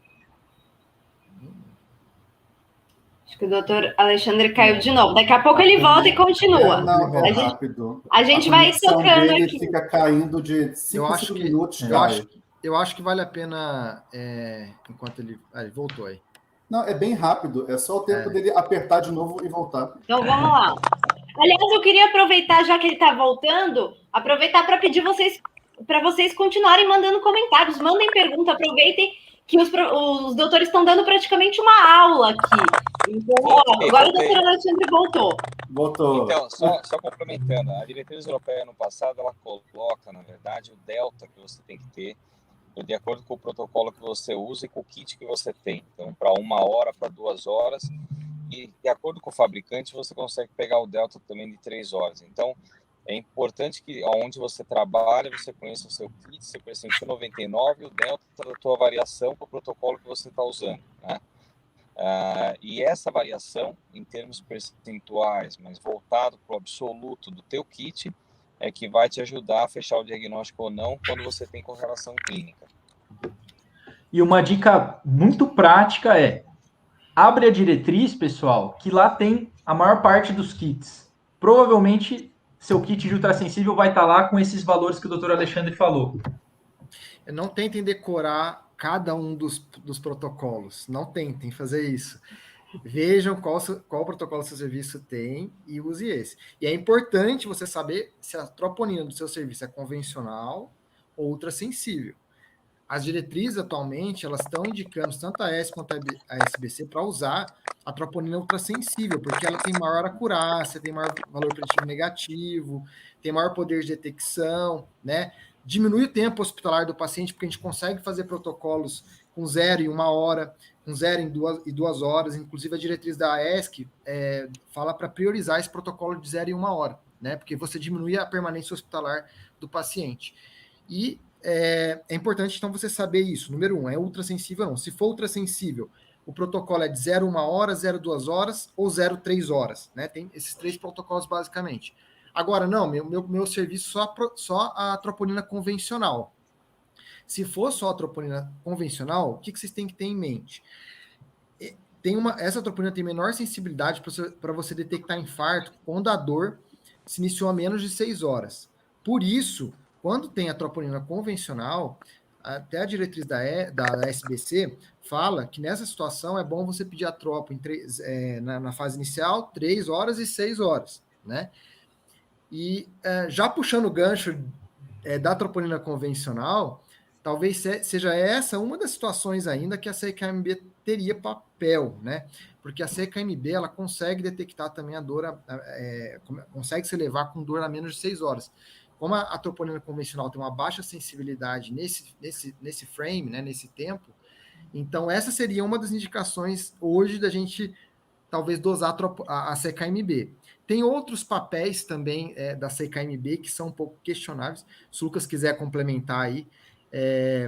Acho que o doutor Alexandre caiu de novo. Daqui a pouco ele volta e continua. Rápido. A gente vai tocando aqui. Fica caindo de 5 minutos. Eu acho que vale a pena, enquanto ele voltou aí. Não, é bem rápido. É só o tempo dele apertar de novo e voltar. Então, vamos lá. Aliás, eu queria aproveitar, já que ele está voltando, aproveitar para pedir para vocês continuarem mandando comentários. Mandem pergunta, aproveitem que os doutores estão dando praticamente uma aula aqui. Então, agora o doutor Alexandre voltou. Então, só complementando, a diretriz europeia no passado, ela coloca, na verdade, o delta que você tem que ter, de acordo com o protocolo que você usa e com o kit que você tem. Então, para 1 hora, para 2 horas, e de acordo com o fabricante, você consegue pegar o delta também de 3 horas. Então, é importante que onde você trabalha, você conheça o seu kit, seu percentil 99 e o delta da tua variação com o protocolo que você está usando, né? E essa variação, em termos percentuais, mas voltado para o absoluto do teu kit, é que vai te ajudar a fechar o diagnóstico ou não quando você tem correlação clínica. E uma dica muito prática é: abre a diretriz, pessoal, que lá tem a maior parte dos kits. Provavelmente, seu kit de ultrassensível vai estar lá com esses valores que o doutor Alexandre falou. Não tentem decorar cada um dos protocolos. Não tentem fazer isso. Vejam qual protocolo seu serviço tem e use esse. E é importante você saber se a troponina do seu serviço é convencional ou ultrassensível. As diretrizes, atualmente, elas estão indicando tanto a AS quanto a SBC para usar a troponina ultrassensível, porque ela tem maior acurácia, tem maior valor preditivo negativo, tem maior poder de detecção, né? Diminui o tempo hospitalar do paciente, porque a gente consegue fazer protocolos com 0 em 1 hora, com 0 em 2 horas. Inclusive, a diretriz da AESC fala para priorizar esse protocolo de 0 em 1 hora, né? Porque você diminui a permanência hospitalar do paciente. E é importante, então, você saber isso. Número 1, é ultrassensível ou não? Se for ultrassensível, o protocolo é de 0 1 hora, 0 2 horas ou 0 3 horas, né? Tem esses 3 protocolos, basicamente. Agora, não, meu serviço só a troponina convencional. Se for só a troponina convencional, o que vocês têm que ter em mente? Essa troponina tem menor sensibilidade para você detectar infarto quando a dor se iniciou a menos de 6 horas. Por isso, quando tem a troponina convencional, até a diretriz da SBC fala que nessa situação é bom você pedir a tropo na fase inicial, 3 horas e 6 horas, né? E já puxando o gancho da troponina convencional, talvez seja essa uma das situações ainda que a CKMB teria papel, né? Porque a CKMB, ela consegue detectar também a dor, consegue se levar com dor a menos de 6 horas. Como a troponina convencional tem uma baixa sensibilidade nesse frame, né, nesse tempo, então essa seria uma das indicações hoje da gente talvez dosar a CKMB. Tem outros papéis também da CKMB que são um pouco questionáveis. Se o Lucas quiser complementar aí,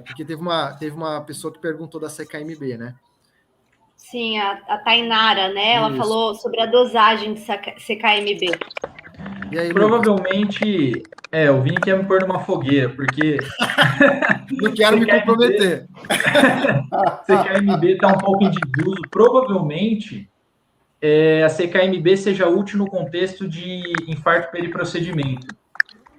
porque teve uma pessoa que perguntou da CKMB, né? Sim, a Tainara, né? Ela falou sobre a dosagem de CKMB. E aí, provavelmente, o Vini quer me pôr numa fogueira, porque... Não quero me comprometer. CKMB está um pouco em desuso. Provavelmente, a CKMB seja útil no contexto de infarto periprocedimento.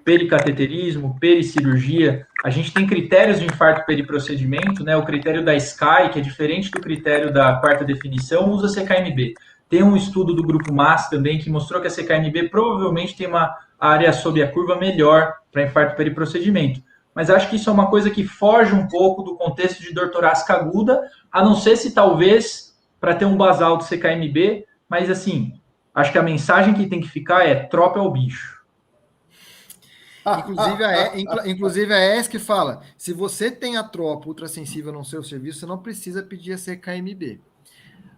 Pericateterismo, pericirurgia. A gente tem critérios de infarto periprocedimento, né? O critério da SCAI, que é diferente do critério da quarta definição, usa CKMB. Tem um estudo do grupo MAS também que mostrou que a CKMB provavelmente tem uma área sob a curva melhor para infarto periprocedimento. Mas acho que isso é uma coisa que foge um pouco do contexto de dor torácica aguda, a não ser se talvez para ter um basal do CKMB, mas assim, acho que a mensagem que tem que ficar é tropa é o bicho. Inclusive a ESC fala, se você tem a tropa ultrassensível no seu serviço, você não precisa pedir a CKMB.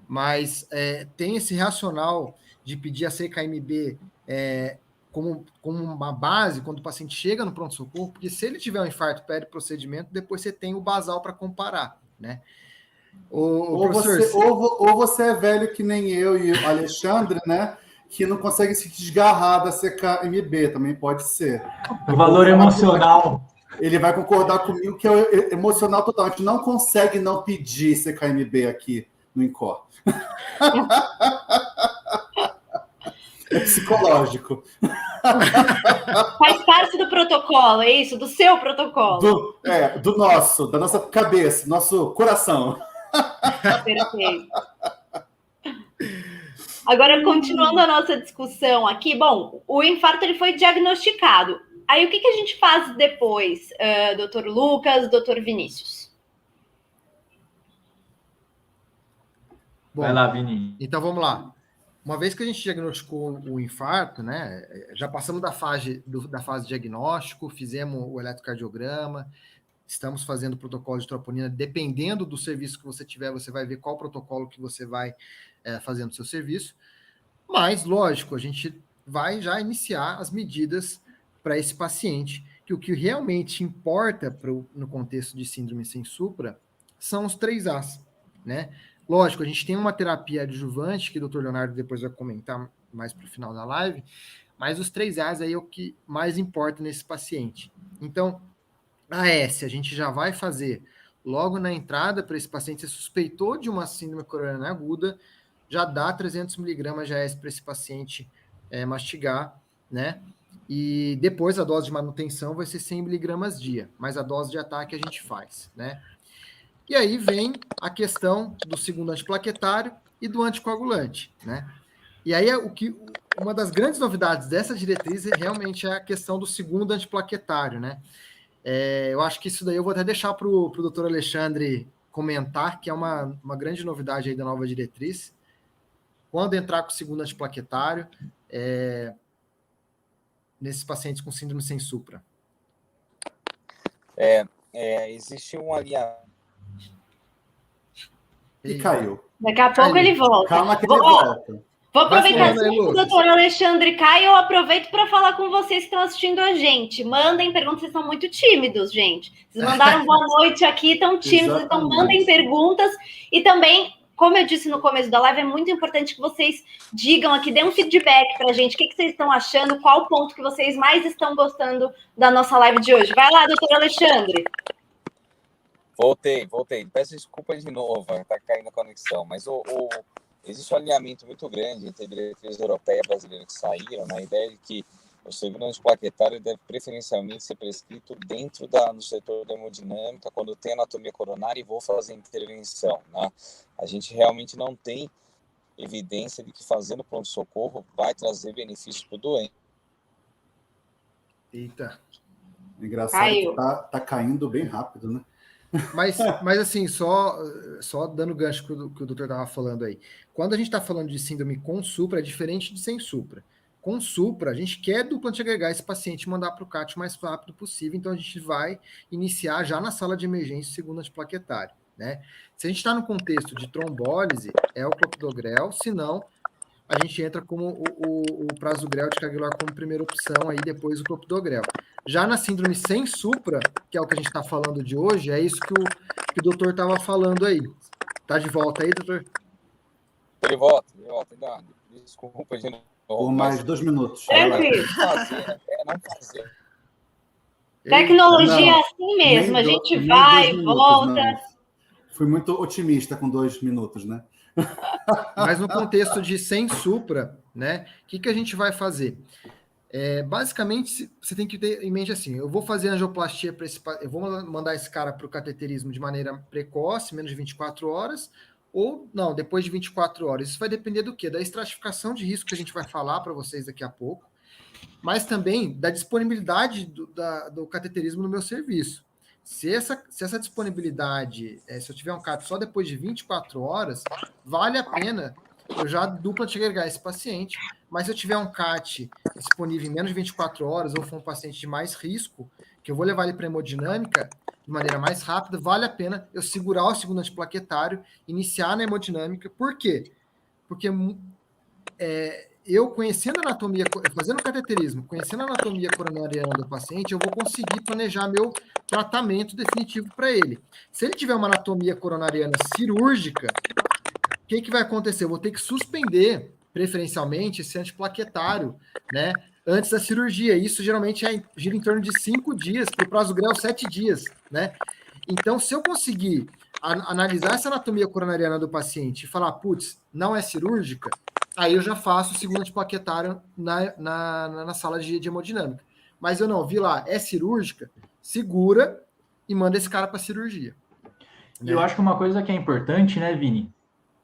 Mas tem esse racional de pedir a CKMB como uma base quando o paciente chega no pronto-socorro, porque se ele tiver um infarto periprocedimento, depois você tem o basal para comparar, né? Ou você é velho que nem eu e o Alexandre, né? Que não consegue se desgarrar da CKMB, também pode ser. O valor emocional. Ele vai concordar comigo que é emocional total. A gente não consegue não pedir CKMB aqui no INCOR. É psicológico. Faz parte do protocolo, é isso? Do seu protocolo. Da nossa cabeça, nosso coração. Perfeito. Agora, continuando a nossa discussão aqui, bom, o infarto ele foi diagnosticado. Aí, o que a gente faz depois, doutor Lucas, doutor Vinícius? Bom, vai lá, Vini. Então, vamos lá. Uma vez que a gente diagnosticou o infarto, né, já passamos da fase de diagnóstico, fizemos o eletrocardiograma, estamos fazendo o protocolo de troponina, dependendo do serviço que você tiver, você vai ver qual protocolo que você vai fazer no seu serviço. Mas, lógico, a gente vai já iniciar as medidas para esse paciente, que o que realmente importa no contexto de síndrome sem supra são os 3As, né? Lógico, a gente tem uma terapia adjuvante, que o Dr. Leonardo depois vai comentar mais para o final da live, mas os 3As aí é o que mais importa nesse paciente. Então, a S, a gente já vai fazer logo na entrada para esse paciente. Você suspeitou de uma síndrome coronariana aguda, já dá 300 mg de AS para esse paciente mastigar, né? E depois a dose de manutenção vai ser 100 mg dia, mas a dose de ataque a gente faz, né? E aí vem a questão do segundo antiplaquetário e do anticoagulante, né? E aí uma das grandes novidades dessa diretriz realmente é a questão do segundo antiplaquetário, né? Eu acho que isso daí eu vou até deixar para o doutor Alexandre comentar, que é uma grande novidade aí da nova diretriz. Quando entrar com o segundo antiplaquetário, nesses pacientes com síndrome sem supra. Existe um alinhamento. E caiu. Daqui a pouco ele volta. Calma que ele volta. Vou aproveitar que o doutor Alexandre cai, eu aproveito para falar com vocês que estão assistindo a gente. Mandem perguntas, vocês são muito tímidos, gente. Vocês mandaram boa noite aqui, estão tímidos, então mandem perguntas. E também como eu disse no começo da live, é muito importante que vocês digam aqui, dêem um feedback para a gente, o que vocês estão achando, qual o ponto que vocês mais estão gostando da nossa live de hoje. Vai lá, doutor Alexandre. Voltei. Peço desculpa de novo, está caindo a conexão, mas existe um alinhamento muito grande entre a diretriz europeia e brasileira que saíram, na ideia de que o seguro antiplaquetário deve preferencialmente ser prescrito dentro do setor da hemodinâmica, quando tem anatomia coronária e vou fazer intervenção. Né? A gente realmente não tem evidência de que fazendo pronto-socorro vai trazer benefício para o doente. Eita. Engraçado que tá caindo bem rápido, né? Mas assim, só dando gancho que o doutor estava falando aí. Quando a gente está falando de síndrome com supra, é diferente de sem supra. Com supra, a gente quer dupla antiagregar esse paciente e mandar para o CAT o mais rápido possível, então a gente vai iniciar já na sala de emergência o segundo antiplaquetário, né? Se a gente está no contexto de trombólise, é o clopidogrel, se não, a gente entra como o prasugrel de Caguilar como primeira opção, aí depois o clopidogrel. Já na síndrome sem supra, que é o que a gente está falando de hoje, é isso que o doutor estava falando aí. Tá de volta aí, doutor? Tô de volta. Desculpa de novo. Por mais 2 minutos. Tranquilo. Não fazer. Tecnologia é assim mesmo, a gente vai, volta. Não. Fui muito otimista com 2 minutos, né? Mas no contexto de sem supra, né? O que a gente vai fazer? Basicamente, você tem que ter em mente assim: eu vou fazer angioplastia para eu vou mandar esse cara para o cateterismo de maneira precoce, menos de 24 horas, ou não, depois de 24 horas. Isso vai depender do quê? Da estratificação de risco que a gente vai falar para vocês daqui a pouco, mas também da disponibilidade do cateterismo no meu serviço. Se essa disponibilidade, se eu tiver um CAT só depois de 24 horas, vale a pena eu já dupla antiagregar esse paciente, mas se eu tiver um CAT disponível em menos de 24 horas, ou for um paciente de mais risco, que eu vou levar ele para hemodinâmica de maneira mais rápida, vale a pena eu segurar o segundo antiplaquetário, iniciar na hemodinâmica. Por quê? Porque eu conhecendo a anatomia, fazendo cateterismo, conhecendo a anatomia coronariana do paciente, eu vou conseguir planejar meu tratamento definitivo para ele. Se ele tiver uma anatomia coronariana cirúrgica, o que vai acontecer? Eu vou ter que suspender, preferencialmente, esse antiplaquetário, né, antes da cirurgia. Isso geralmente gira em torno de 5 dias, para o prasugrel 7 dias, né? Então, se eu conseguir analisar essa anatomia coronariana do paciente e falar, putz, não é cirúrgica, aí eu já faço o segundo antiplaquetário na sala de hemodinâmica. Mas eu não vi lá, é cirúrgica, segura e manda esse cara para cirurgia. E eu acho que uma coisa que é importante, né, Vini,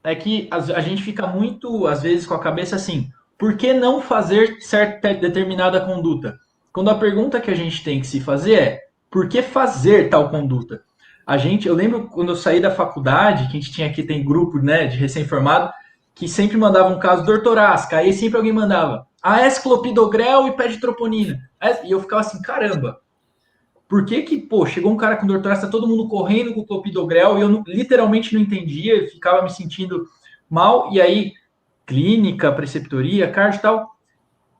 é que a gente fica muito, às vezes, com a cabeça assim, por que não fazer certa determinada conduta? Quando a pergunta que a gente tem que se fazer é, por que fazer tal conduta? Eu lembro quando eu saí da faculdade, que a gente tinha aqui, tem grupo, né, de recém-formado, que sempre mandava um caso dor torácica, aí sempre alguém mandava AS clopidogrel e pede troponina. E eu ficava assim, caramba, por que chegou um cara com dor torácica, tá todo mundo correndo com o clopidogrel, e eu literalmente não entendia, ficava me sentindo mal, e aí, clínica, preceptoria, cardio e tal.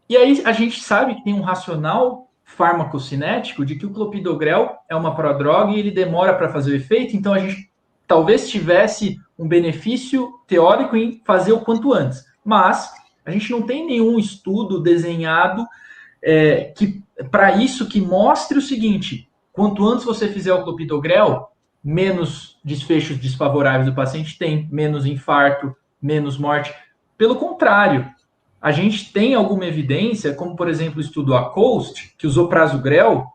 E aí a gente sabe que tem um racional farmacocinético de que o clopidogrel é uma prodroga e ele demora para fazer o efeito, então a gente talvez tivesse um benefício teórico em fazer o quanto antes. Mas a gente não tem nenhum estudo desenhado para isso que mostre o seguinte: quanto antes você fizer o clopidogrel, menos desfechos desfavoráveis do paciente tem, menos infarto, menos morte. Pelo contrário, a gente tem alguma evidência, como por exemplo o estudo ACOAST, que usou prasugrel,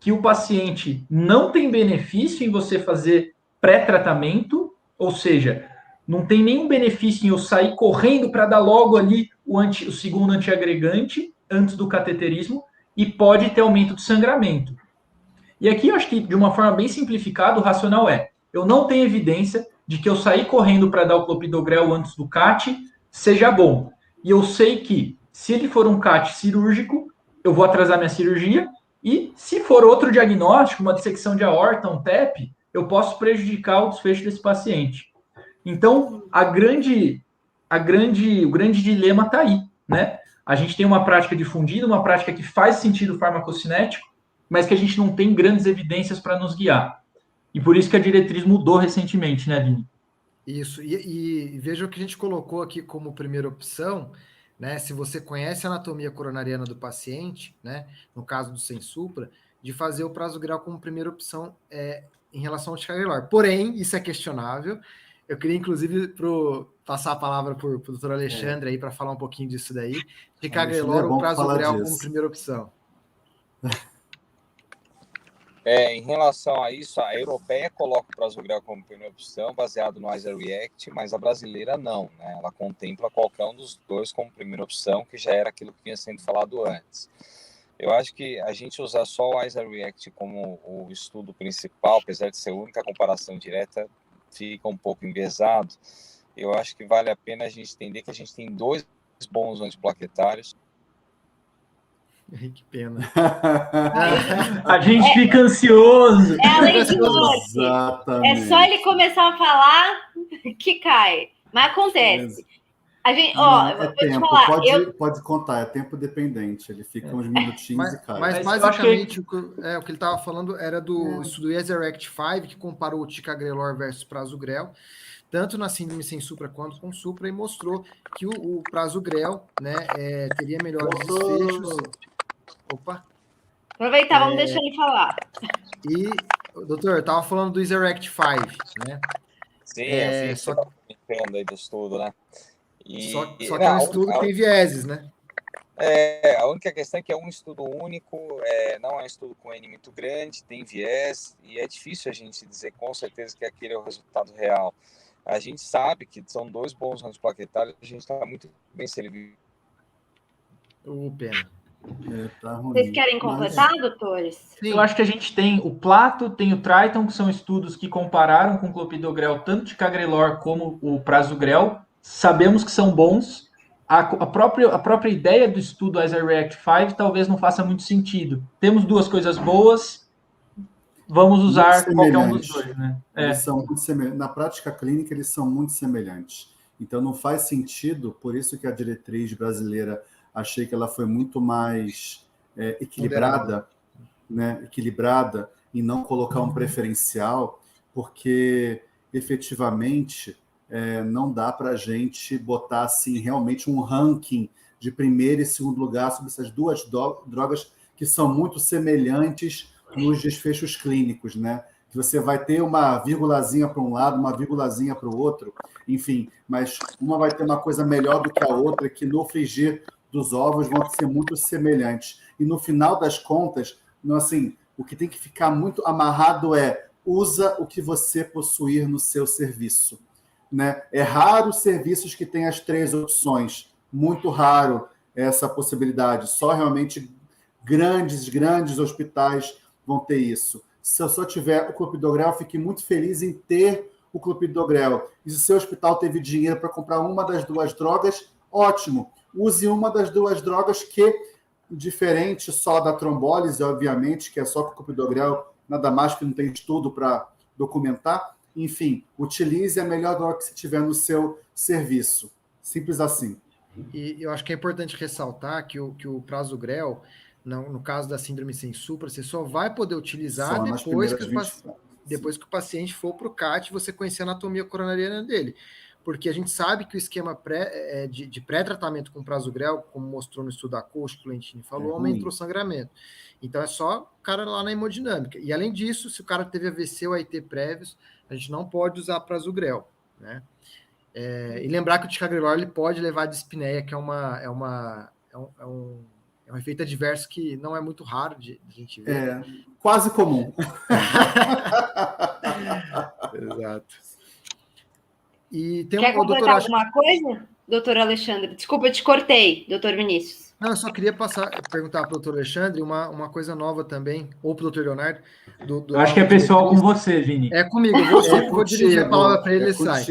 que o paciente não tem benefício em você fazer pré-tratamento, ou seja, não tem nenhum benefício em eu sair correndo para dar logo ali o segundo antiagregante antes do cateterismo, e pode ter aumento de sangramento. E aqui eu acho que, de uma forma bem simplificada, o racional eu não tenho evidência de que eu sair correndo para dar o clopidogrel antes do CAT seja bom. E eu sei que, se ele for um CAT cirúrgico, eu vou atrasar minha cirurgia, e se for outro diagnóstico, uma dissecção de aorta, um TEP, eu posso prejudicar o desfecho desse paciente. Então, o grande dilema está aí, né? A gente tem uma prática difundida, uma prática que faz sentido farmacocinético, mas que a gente não tem grandes evidências para nos guiar. E por isso que a diretriz mudou recentemente, né, Vini? Isso, e veja o que a gente colocou aqui como primeira opção, né? Se você conhece a anatomia coronariana do paciente, né? No caso do sem supra, de fazer o prasugrel como primeira opção em relação ao ticagrelor. Porém, isso é questionável. Eu queria, inclusive, passar a palavra para o doutor Alexandre aí para falar um pouquinho disso daí. Alexandre é Ticagrelor ou bom para falar prasugrel como disso. primeira opção. Em relação a isso, a europeia coloca o prasugrel como primeira opção, baseado no ISA React, mas a brasileira não, né? Ela contempla qualquer um dos dois como primeira opção, que já era aquilo que vinha sendo falado antes. Eu acho que a gente usar só o ISA React como o estudo principal, apesar de ser a única comparação direta, fica um pouco enviesado. Eu acho que vale a pena a gente entender que a gente tem dois bons antiplaquetários. Que pena. A gente fica ansioso. É a lei de Murphy. Exatamente. É só ele começar a falar que cai. Mas acontece. A gente, Não, vou te tempo, falar. pode contar, é tempo dependente. Ele fica uns minutinhos e cai. Mas Mas basicamente o que ele estava falando era do estudo ESERECT 5, que comparou o ticagrelor versus prasugrel, tanto na síndrome sem supra quanto com supra, e mostrou que o prasugrel, né, teria melhores desfechos. Opa! Aproveitar, vamos deixar ele falar. E, doutor, eu estava falando do ESERECT 5, né? Sim, eu vi que só você está comentando aí do estudo, né? Só que é um estudo que tem vieses, né? A única questão é que é um estudo único, não é um estudo com N muito grande, tem viés, e é difícil a gente dizer com certeza que aquele é o resultado real. A gente sabe que são dois bons antiplaquetários, a gente está muito bem servido. Pena. Tá ruim. Vocês querem completar, doutores? Sim. Eu acho que a gente tem o Plato, tem o Triton, que são estudos que compararam com o clopidogrel, tanto ticagrelor como o prasugrel. Sabemos que são bons. A própria ideia do estudo ISA-REACT 5 talvez não faça muito sentido. Temos duas coisas boas, vamos usar qualquer um dos dois, né? Eles são muito semelhantes. Na prática clínica, eles são muito semelhantes. Então, não faz sentido, por isso que a diretriz brasileira, achei que ela foi muito mais equilibrada, né? Equilibrada, e não colocar um preferencial, porque, efetivamente, não dá para a gente botar assim, realmente um ranking de primeiro e segundo lugar sobre essas duas drogas que são muito semelhantes nos desfechos clínicos, né? Que você vai ter uma vírgulazinha para um lado, uma vírgulazinha para o outro, enfim, mas uma vai ter uma coisa melhor do que a outra, que no frigir dos ovos vão ser muito semelhantes. E no final das contas, assim, o que tem que ficar muito amarrado usa o que você possuir no seu serviço. Né? É raro os serviços que têm as três opções, muito raro essa possibilidade, só realmente grandes hospitais vão ter isso. Se eu só tiver o clopidogrel, fique muito feliz em ter o clopidogrel. E se o seu hospital teve dinheiro para comprar uma das duas drogas, ótimo. Use uma das duas drogas que, diferente só da trombólise, obviamente, que é só com o clopidogrel, nada mais que não tem estudo para documentar. Enfim, utilize a melhor droga que você tiver no seu serviço. Simples assim. E eu acho que é importante ressaltar que o prasugrel, no caso da síndrome sem supra, você só vai poder utilizar depois que o paciente for para o CAT e você conhecer a anatomia coronariana dele. Porque a gente sabe que o esquema de pré-tratamento com prasugrel, como mostrou no estudo ACOST, que o Lentini falou, aumentou o sangramento. Então é só o cara lá na hemodinâmica. E além disso, se o cara teve AVC ou AIT prévios, a gente não pode usar prasugrel, né? E lembrar que o ticagrelor ele pode levar a dispneia, que é um efeito adverso que não é muito raro de a gente ver. Quase comum. Exato. E tem Quer completar alguma coisa, doutor Alexandre? Desculpa, eu te cortei, doutor Vinícius. Não, eu só queria perguntar para o doutor Alexandre uma coisa nova também, ou para o doutor Leonardo. Eu acho que é pessoal com você, Vini. É comigo, eu vou dirigir a palavra para ele e sai.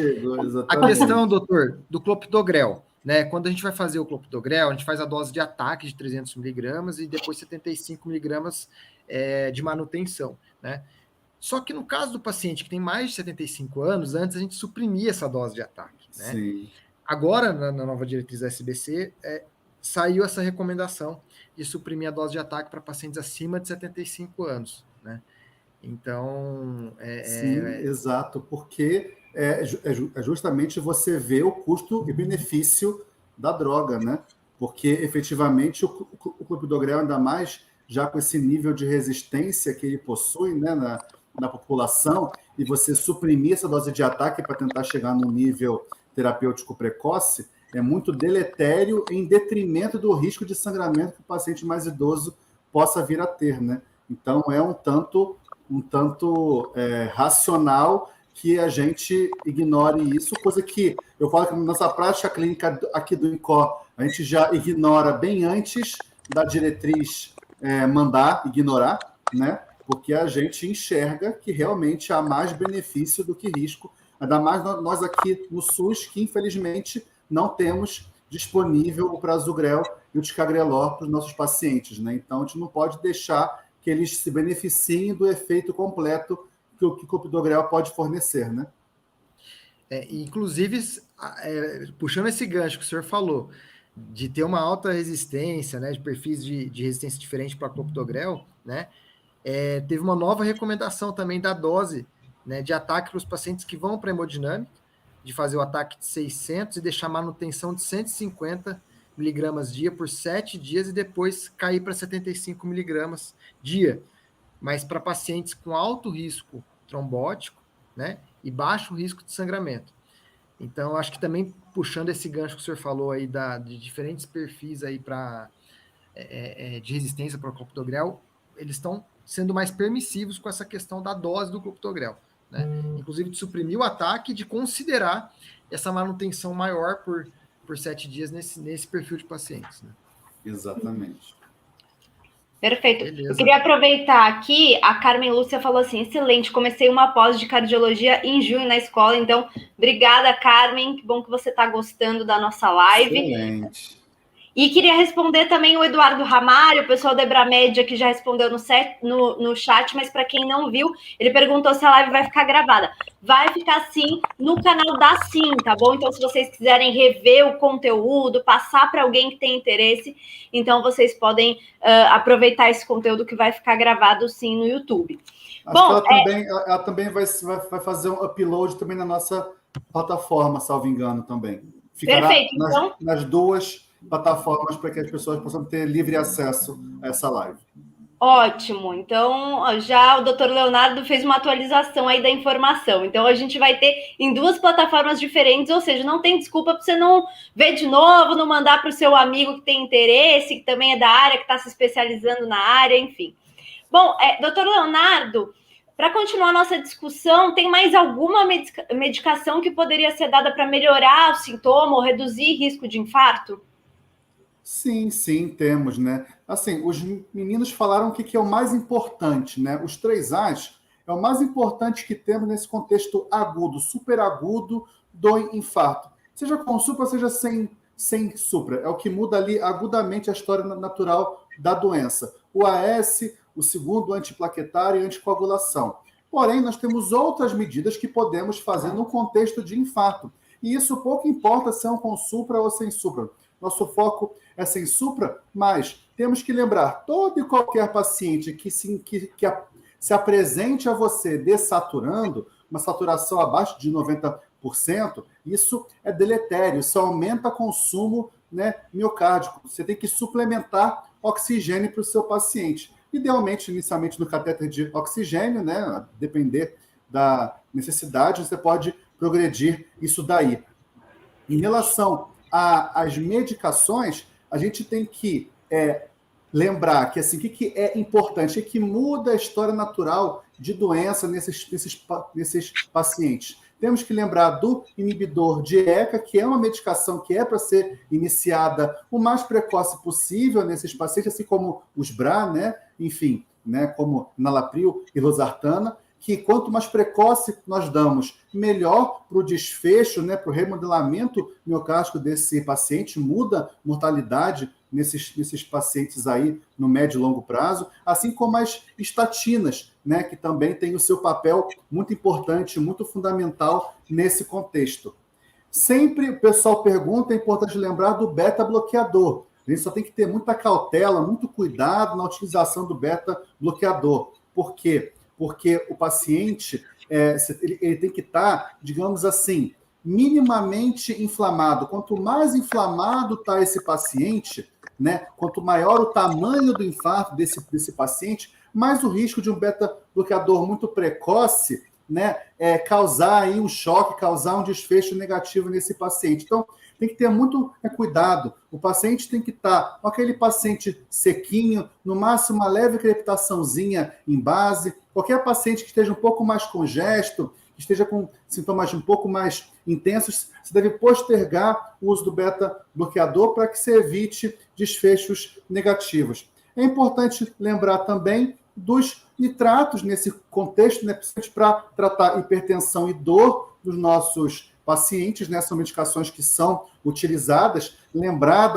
A questão, doutor, do clopidogrel, né? Quando a gente vai fazer o clopidogrel, a gente faz a dose de ataque de 300 miligramas e depois 75 miligramas de manutenção, né? Só que no caso do paciente que tem mais de 75 anos, antes a gente suprimia essa dose de ataque, né? Sim. Agora, na nova diretriz da SBC, saiu essa recomendação de suprimir a dose de ataque para pacientes acima de 75 anos, né? Então... Sim, exato, porque é justamente você ver o custo e benefício da droga, né? Porque, efetivamente, o clopidogrel, ainda mais já com esse nível de resistência que ele possui, né, na população, e você suprimir essa dose de ataque para tentar chegar num nível terapêutico precoce, é muito deletério em detrimento do risco de sangramento que o paciente mais idoso possa vir a ter, né? Então, é um tanto racional que a gente ignore isso, coisa que eu falo que na nossa prática clínica aqui do INCO, a gente já ignora bem antes da diretriz mandar ignorar, né? Porque a gente enxerga que realmente há mais benefício do que risco, ainda mais nós aqui no SUS, que infelizmente não temos disponível o prasugrel e o ticagrelor para os nossos pacientes, né? Então, a gente não pode deixar que eles se beneficiem do efeito completo que o clopidogrel pode fornecer, né? Inclusive, puxando esse gancho que o senhor falou, de ter uma alta resistência, né, de perfis de resistência diferente para clopidogrel, né, teve uma nova recomendação também da dose, né, de ataque para os pacientes que vão para a hemodinâmica, de fazer o ataque de 600 e deixar manutenção de 150 miligramas dia por 7 dias e depois cair para 75 miligramas dia. Mas para pacientes com alto risco trombótico, né, e baixo risco de sangramento. Então, acho que também puxando esse gancho que o senhor falou aí de diferentes perfis aí de resistência para o clopidogrel, eles estão sendo mais permissivos com essa questão da dose do clopidogrel, né? Inclusive de suprimir o ataque, de considerar essa manutenção maior por 7 dias nesse perfil de pacientes, né? Exatamente. Perfeito. Beleza. Eu queria aproveitar aqui, a Carmen Lúcia falou assim, excelente, comecei uma pós de cardiologia em junho na escola, então, obrigada, Carmen, que bom que você está gostando da nossa live. Excelente. E queria responder também o Eduardo Ramário, o pessoal da Ebramédia, que já respondeu no chat, mas para quem não viu, ele perguntou se a live vai ficar gravada. Vai ficar sim no canal da Sim, tá bom? Então, se vocês quiserem rever o conteúdo, passar para alguém que tem interesse, então vocês podem aproveitar esse conteúdo que vai ficar gravado sim no YouTube. Acho que ela também vai fazer um upload também na nossa plataforma, salvo engano, também. Ficará perfeito, então nas duas plataformas para que as pessoas possam ter livre acesso a essa live. Ótimo. Então, já o Dr. Leonardo fez uma atualização aí da informação. Então, a gente vai ter em duas plataformas diferentes, ou seja, não tem desculpa para você não ver de novo, não mandar para o seu amigo que tem interesse, que também é da área, que está se especializando na área, enfim. Bom, Dr. Leonardo, para continuar a nossa discussão, tem mais alguma medicação que poderia ser dada para melhorar o sintoma ou reduzir risco de infarto? Sim, temos, né? Assim, os meninos falaram o que é o mais importante, né? Os 3As é o mais importante que temos nesse contexto agudo, superagudo do infarto. Seja com supra, seja sem supra. É o que muda ali agudamente a história natural da doença. O AS, o segundo antiplaquetário e anticoagulação. Porém, nós temos outras medidas que podemos fazer no contexto de infarto. E isso pouco importa se é com supra ou sem supra. Nosso foco é sem supra, mas temos que lembrar, todo e qualquer paciente que se apresente a você desaturando, uma saturação abaixo de 90%, isso é deletério, isso aumenta o consumo, né, miocárdico. Você tem que suplementar oxigênio para o seu paciente. Idealmente, inicialmente no catéter de oxigênio, né, a depender da necessidade, você pode progredir isso daí. Em relação às medicações, a gente tem que lembrar que assim, o que é importante, o que muda a história natural de doença nesses pacientes. Temos que lembrar do inibidor de ECA, que é uma medicação que é para ser iniciada o mais precoce possível nesses pacientes, assim como os BRA, né? Enfim, né? Como nalapril e losartana, que quanto mais precoce nós damos, melhor para o desfecho, né, para o remodelamento miocárdico desse paciente, muda a mortalidade nesses pacientes aí no médio e longo prazo, assim como as estatinas, né, que também tem o seu papel muito importante, muito fundamental nesse contexto. Sempre o pessoal pergunta, é importante lembrar do beta-bloqueador. A gente só tem que ter muita cautela, muito cuidado na utilização do beta-bloqueador. Por quê? Porque o paciente ele tem que estar, digamos assim, minimamente inflamado. Quanto mais inflamado está esse paciente, né, quanto maior o tamanho do infarto desse paciente, mais o risco de um beta-bloqueador muito precoce, né, causar aí um choque, causar um desfecho negativo nesse paciente. Então, tem que ter muito cuidado. O paciente tem que estar com aquele paciente sequinho, no máximo uma leve crepitaçãozinha em base. Qualquer paciente que esteja um pouco mais congesto, que esteja com sintomas um pouco mais intensos, você deve postergar o uso do beta-bloqueador para que você evite desfechos negativos. É importante lembrar também dos nitratos nesse contexto, né, principalmente para tratar hipertensão e dor dos nossos pacientes, né, são medicações que são utilizadas. Lembrar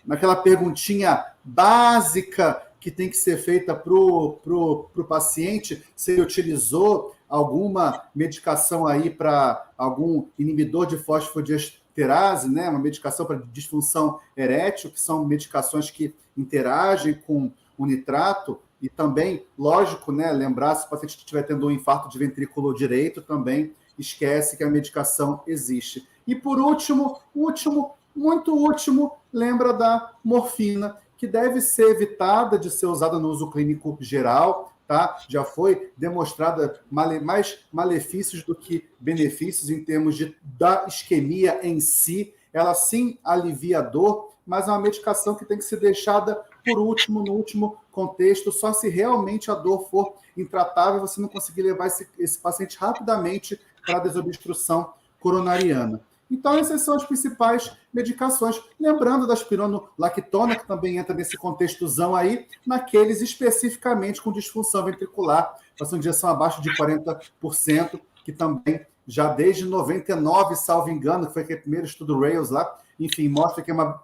naquela perguntinha básica que tem que ser feita para o paciente, se ele utilizou alguma medicação aí para algum inibidor de fosfodiesterase, né, uma medicação para disfunção erétil, que são medicações que interagem com o nitrato. E também, lógico, né, lembrar, se o paciente estiver tendo um infarto de ventrículo direito, também esquece que a medicação existe. E por último, muito último, lembra da morfina, que deve ser evitada de ser usada no uso clínico geral, tá? Já foi demonstrada mais malefícios do que benefícios em termos da isquemia em si. Ela sim alivia a dor, mas é uma medicação que tem que ser deixada por último, no último contexto, só se realmente a dor for intratável e você não conseguir levar esse paciente rapidamente para a desobstrução coronariana. Então, essas são as principais medicações. Lembrando da espironolactona, que também entra nesse contextozão aí, naqueles especificamente com disfunção ventricular, passando injeção abaixo de 40%, que também já desde 99, salvo engano, que foi aquele primeiro estudo Rails lá, enfim, mostra que é uma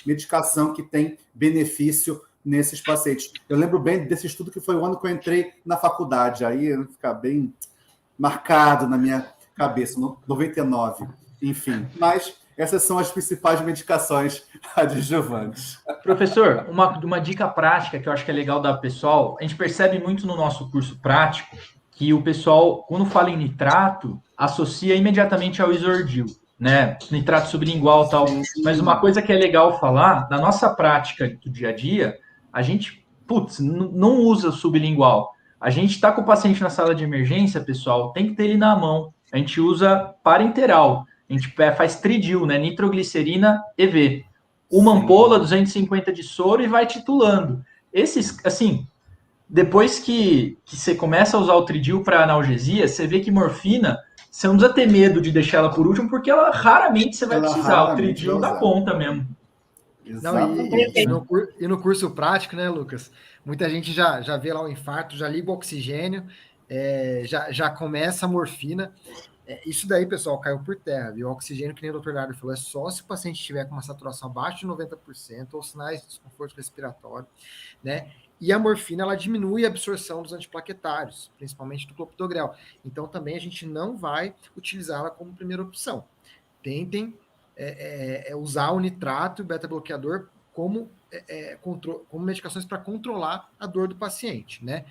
medicação que tem benefício nesses pacientes. Eu lembro bem desse estudo que foi o ano que eu entrei na faculdade, aí fica bem marcado na minha cabeça, 99, enfim. Mas essas são as principais medicações adjuvantes. Professor, uma dica prática que eu acho que é legal dar para o pessoal, a gente percebe muito no nosso curso prático que o pessoal, quando fala em nitrato, associa imediatamente ao isordil, né? Nitrato sublingual e tal. Mas uma coisa que é legal falar, na nossa prática do dia a dia, a gente, não usa sublingual. A gente está com o paciente na sala de emergência, pessoal, tem que ter ele na mão. A gente usa parenteral. A gente faz tridil, né? Nitroglicerina EV. Uma ampola, 250 de soro e vai titulando. Esses, assim, depois que você começa a usar o tridil para analgesia, você vê que morfina, você não precisa ter medo de deixar ela por último, porque ela raramente você vai precisar. O tridil dá conta mesmo. Não, e no curso prático, né, Lucas? Muita gente já vê lá o infarto, já liga o oxigênio, já começa a morfina. Isso daí, pessoal, caiu por terra, viu? O oxigênio, que nem o Dr. Nardo falou, é só se o paciente estiver com uma saturação abaixo de 90% ou sinais de desconforto respiratório, né? E a morfina, ela diminui a absorção dos antiplaquetários, principalmente do clopidogrel. Então, também a gente não vai utilizá-la como primeira opção. Tentem usar o nitrato e o beta-bloqueador como medicações para controlar a dor do paciente, né?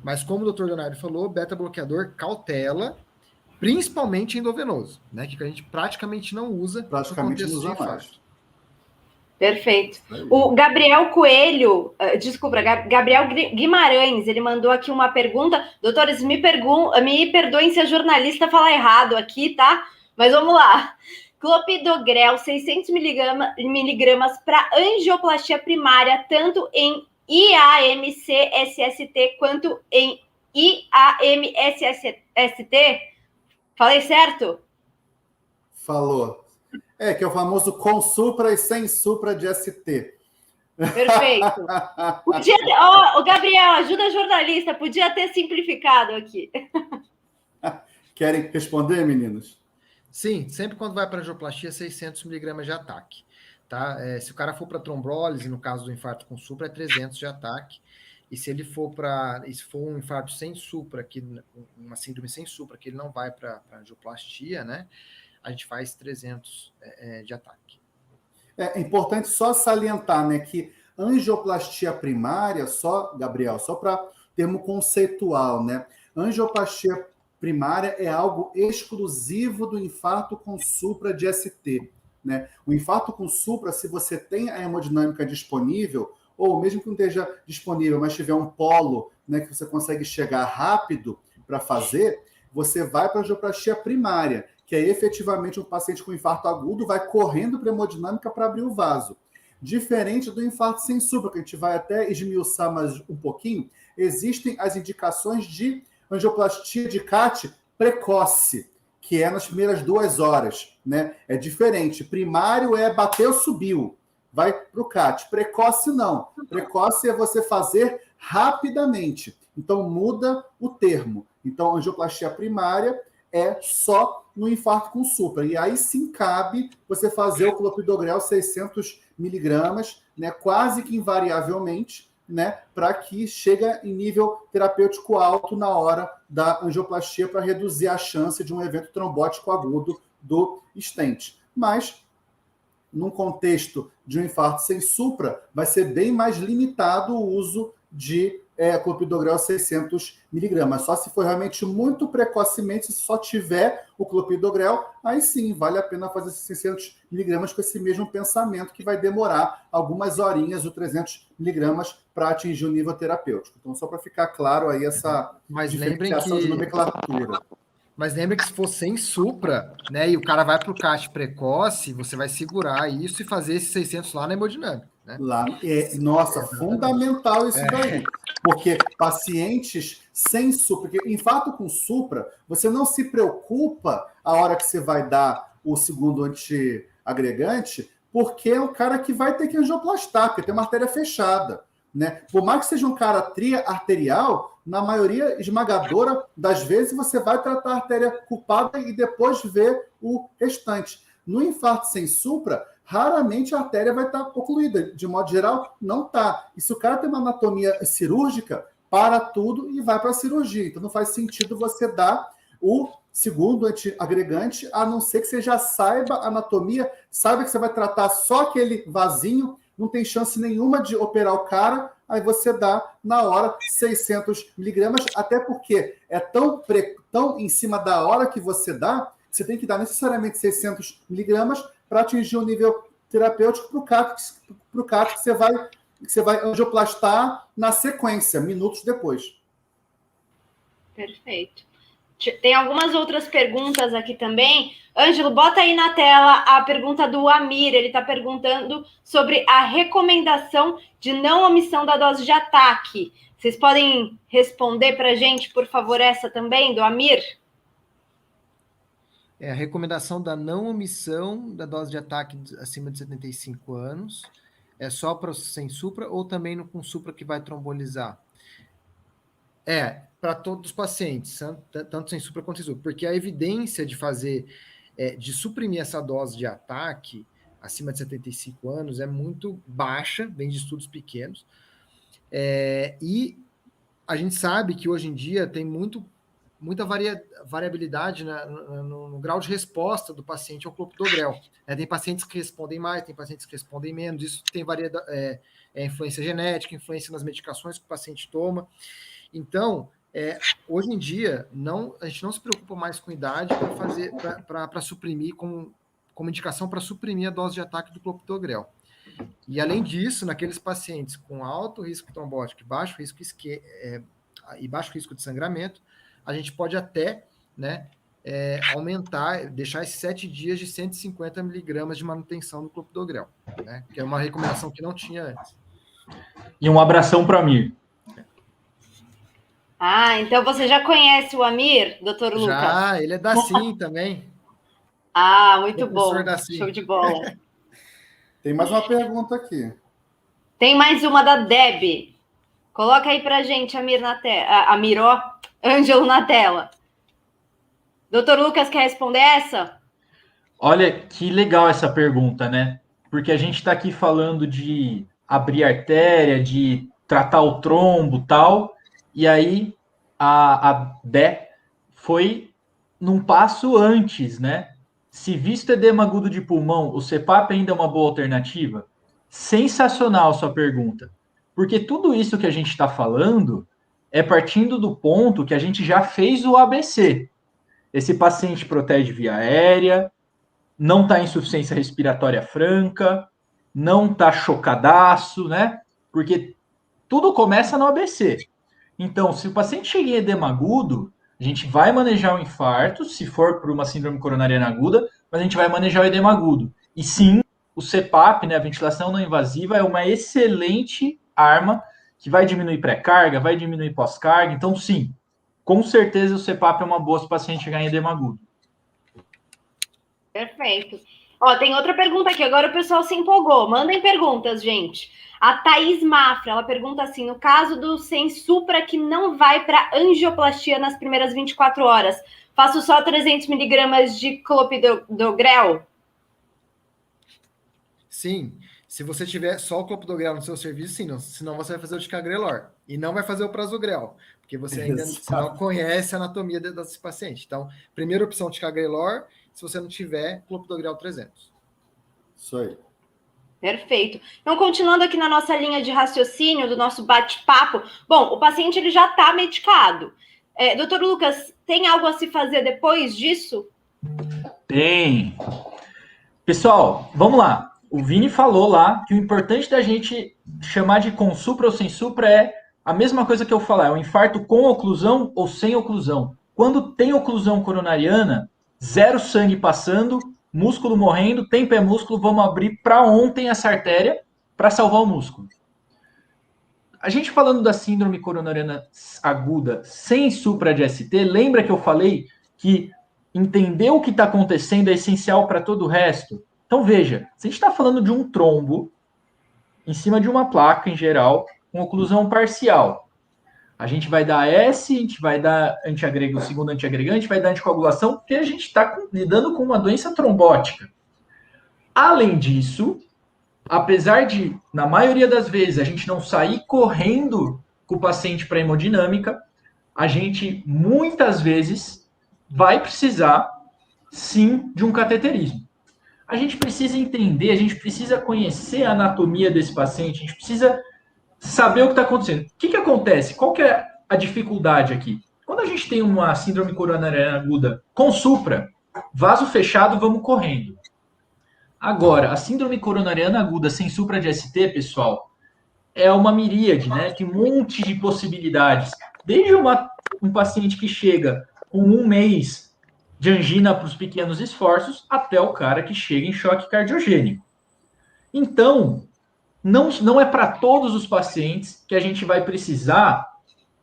Mas como o Dr. Leonardo falou, beta-bloqueador cautela, principalmente endovenoso, né? Que a gente praticamente não usa. Praticamente não usa mais. Perfeito. O Gabriel Coelho, Gabriel Guimarães, ele mandou aqui uma pergunta. Doutores, me perdoem se a jornalista falar errado aqui, tá? Mas vamos lá. Clopidogrel, 600 miligramas para angioplastia primária, tanto em IAMC-SST quanto em IAM-SST? Falei certo? Falou. Que é o famoso com supra e sem supra de ST. Perfeito. Gabriel, ajuda a jornalista, podia ter simplificado aqui. Querem responder, meninos? Sim, sempre quando vai para angioplastia, 600 miligramas de ataque. Tá? Se o cara for para trombólise, no caso do infarto com supra, é 300 de ataque. E se ele for um infarto sem supra, uma síndrome sem supra, que ele não vai para angioplastia, né? A gente faz 300 de ataque. É importante só salientar, né, que angioplastia primária, Gabriel, só para termo conceitual, né? Angioplastia primária é algo exclusivo do infarto com supra de ST, né? O infarto com supra, se você tem a hemodinâmica disponível, ou mesmo que não esteja disponível, mas tiver um polo, né, que você consegue chegar rápido para fazer, você vai para a angioplastia primária, que é efetivamente um paciente com infarto agudo vai correndo para a hemodinâmica para abrir o vaso. Diferente do infarto sem supra, que a gente vai até esmiuçar mais um pouquinho, existem as indicações de angioplastia de CAT precoce, que é nas primeiras 2 horas, né? É diferente. Primário é bateu, subiu, vai para o CAT. Precoce não. Precoce é você fazer rapidamente. Então muda o termo. Então angioplastia primária é só no infarto com supra. E aí sim cabe você fazer o clopidogrel 600 miligramas, né? Quase que invariavelmente, né, para que chegue em nível terapêutico alto na hora da angioplastia para reduzir a chance de um evento trombótico agudo do stent. Mas, num contexto de um infarto sem supra, vai ser bem mais limitado o uso de clopidogrel 600 miligramas. Só se for realmente muito precocemente, se só tiver o clopidogrel, aí sim, vale a pena fazer 600 miligramas com esse mesmo pensamento, que vai demorar algumas horinhas, o 300 miligramas, para atingir o nível terapêutico. Então, só para ficar claro aí essa diferenciação de nomenclatura. Mas lembre que se for sem supra, né, e o cara vai para o CAT precoce, você vai segurar isso e fazer esses 600 lá na hemodinâmica. Né? Nossa, fundamental isso daí. Porque pacientes sem supra, porque infarto com supra, você não se preocupa a hora que você vai dar o segundo antiagregante, porque é o cara que vai ter que angioplastar, porque tem uma artéria fechada. Né? Por mais que seja um cara arterial, na maioria esmagadora das vezes você vai tratar a artéria culpada e depois ver o restante. No infarto sem supra, raramente a artéria vai estar ocluída. De modo geral, não está. E se o cara tem uma anatomia cirúrgica, para tudo e vai para a cirurgia. Então não faz sentido você dar o segundo antiagregante, a não ser que você já saiba a anatomia, saiba que você vai tratar só aquele vasinho, não tem chance nenhuma de operar o cara, aí você dá na hora 600 miligramas, até porque é tão em cima da hora que você dá, você tem que dar necessariamente 600 miligramas para atingir um nível terapêutico para o CAT que você vai angioplastar na sequência, minutos depois. Perfeito. Tem algumas outras perguntas aqui também. Ângelo, bota aí na tela a pergunta do Amir. Ele está perguntando sobre a recomendação de não omissão da dose de ataque. Vocês podem responder para a gente, por favor, essa também, do Amir? A recomendação da não omissão da dose de ataque acima de 75 anos é só para sem supra ou também com supra que vai trombolizar? Para todos os pacientes, tanto sem supra quanto sem supra, porque a evidência de fazer, de suprimir essa dose de ataque acima de 75 anos é muito baixa, vem de estudos pequenos, e a gente sabe que hoje em dia tem muita variabilidade no grau de resposta do paciente ao clopidogrel. Tem pacientes que respondem mais, tem pacientes que respondem menos, isso tem influência genética, influência nas medicações que o paciente toma. Então, hoje em dia, a gente não se preocupa mais com idade para suprimir, como indicação para suprimir a dose de ataque do clopidogrel. E, além disso, naqueles pacientes com alto risco trombótico e baixo risco de sangramento, a gente pode até, né, aumentar, deixar esses 7 dias de 150 miligramas de manutenção do clopidogrel, né, que é uma recomendação que não tinha antes. E um abração para o Amir. Então você já conhece o Amir, doutor Lucas? Já, ele é da CIM também. Muito bom, show de bola. Tem mais uma pergunta aqui. Tem mais uma da Deb. Coloca aí pra gente, Amir, na tela. Ângelo na tela. Doutor Lucas, quer responder essa? Olha, que legal essa pergunta, né? Porque a gente está aqui falando de abrir artéria, de tratar o trombo e tal, e aí a Bé foi num passo antes, né? Se visto edema agudo de pulmão, o CPAP ainda é uma boa alternativa? Sensacional sua pergunta. Porque tudo isso que a gente está falando é partindo do ponto que a gente já fez o ABC. Esse paciente protege via aérea, não está em insuficiência respiratória franca, não está chocadaço, né? Porque tudo começa no ABC. Então, se o paciente chega em edema agudo, a gente vai manejar o infarto, se for por uma síndrome coronariana aguda, mas a gente vai manejar o edema agudo. E sim, o CPAP, né, a ventilação não invasiva, é uma excelente arma que vai diminuir pré-carga, vai diminuir pós-carga. Então, sim, com certeza o CPAP é uma boa se o paciente chegar em edema agudo. Perfeito. Ó, tem outra pergunta aqui. Agora o pessoal se empolgou. Mandem perguntas, gente. A Thaís Mafra, ela pergunta assim, no caso do Sensupra que não vai para angioplastia nas primeiras 24 horas, faço só 300 miligramas de clopidogrel? Sim, se você tiver só o clopidogrel no seu serviço, sim, senão você vai fazer o ticagrelor e não vai fazer o prasugrel, porque você ainda não conhece a anatomia desse paciente. Então, primeira opção, ticagrelor, se você não tiver clopidogrel 300. Isso aí. Perfeito. Então, continuando aqui na nossa linha de raciocínio, do nosso bate-papo, bom, o paciente ele já está medicado. Doutor Lucas, tem algo a se fazer depois disso? Tem. Pessoal, vamos lá. O Vini falou lá que o importante da gente chamar de com supra ou sem supra é a mesma coisa que eu falar, é um infarto com oclusão ou sem oclusão. Quando tem oclusão coronariana, zero sangue passando, músculo morrendo, tempo é músculo, vamos abrir para ontem essa artéria para salvar o músculo. A gente falando da síndrome coronariana aguda sem supra de ST, lembra que eu falei que entender o que está acontecendo é essencial para todo o resto? Então veja, se a gente está falando de um trombo em cima de uma placa em geral, com oclusão parcial, a gente vai dar S, a gente vai dar o segundo antiagregante, vai dar anticoagulação, porque a gente está lidando com uma doença trombótica. Além disso, apesar de, na maioria das vezes, a gente não sair correndo com o paciente para hemodinâmica, a gente, muitas vezes, vai precisar, sim, de um cateterismo. A gente precisa entender, a gente precisa conhecer a anatomia desse paciente, a gente precisa saber o que está acontecendo. O que acontece? Qual que é a dificuldade aqui? Quando a gente tem uma síndrome coronariana aguda com supra, vaso fechado, vamos correndo. Agora, a síndrome coronariana aguda sem supra de ST, pessoal, é uma miríade, né? Tem um monte de possibilidades. Desde um paciente que chega com 1 mês de angina para os pequenos esforços, até o cara que chega em choque cardiogênico. Então, não é para todos os pacientes que a gente vai precisar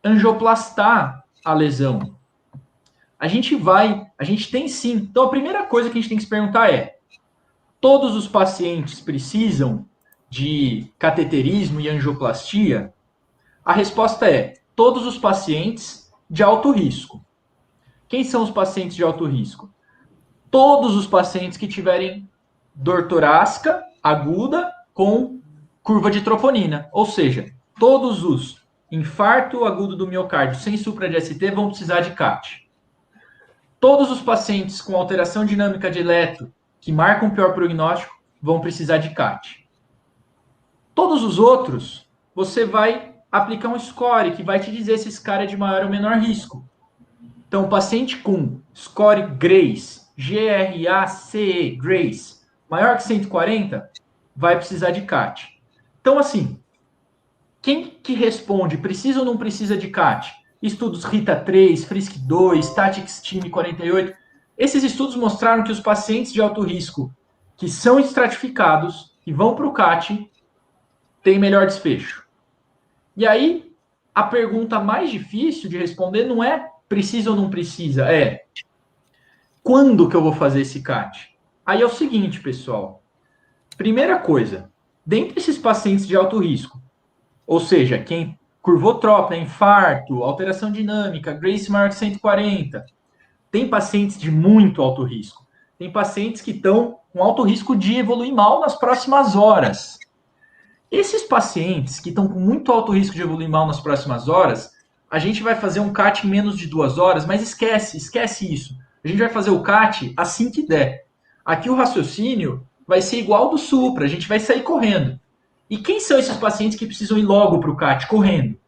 angioplastar a lesão. A gente tem sim. Então, a primeira coisa que a gente tem que se perguntar é: todos os pacientes precisam de cateterismo e angioplastia? A resposta é: todos os pacientes de alto risco. Quem são os pacientes de alto risco? Todos os pacientes que tiverem dor torácica aguda com curva de troponina, ou seja, todos os infarto agudo do miocárdio sem supra de ST vão precisar de CAT. Todos os pacientes com alteração dinâmica de eletro que marcam pior prognóstico vão precisar de CAT. Todos os outros, você vai aplicar um score que vai te dizer se esse cara é de maior ou menor risco. Então, o paciente com score GRACE, G-R-A-C-E, GRACE, maior que 140, vai precisar de CAT. Então, assim, quem que responde precisa ou não precisa de CAT? Estudos RITA-3, FRISC-2, STATICS-TIMI 48. Esses estudos mostraram que os pacientes de alto risco que são estratificados, que vão para o CAT, têm melhor desfecho. E aí, a pergunta mais difícil de responder não é precisa ou não precisa, é quando que eu vou fazer esse CAT? Aí é o seguinte, pessoal. Primeira coisa, dentre esses pacientes de alto risco, ou seja, quem curvou TROP, né, infarto, alteração dinâmica, GRACE maior que 140, tem pacientes de muito alto risco. Tem pacientes que estão com alto risco de evoluir mal nas próximas horas. Esses pacientes que estão com muito alto risco de evoluir mal nas próximas horas, a gente vai fazer um CAT em menos de 2 horas, mas esquece isso. A gente vai fazer o CAT assim que der. Aqui o raciocínio vai ser igual ao do supra, a gente vai sair correndo. E quem são esses pacientes que precisam ir logo para o CAT correndo?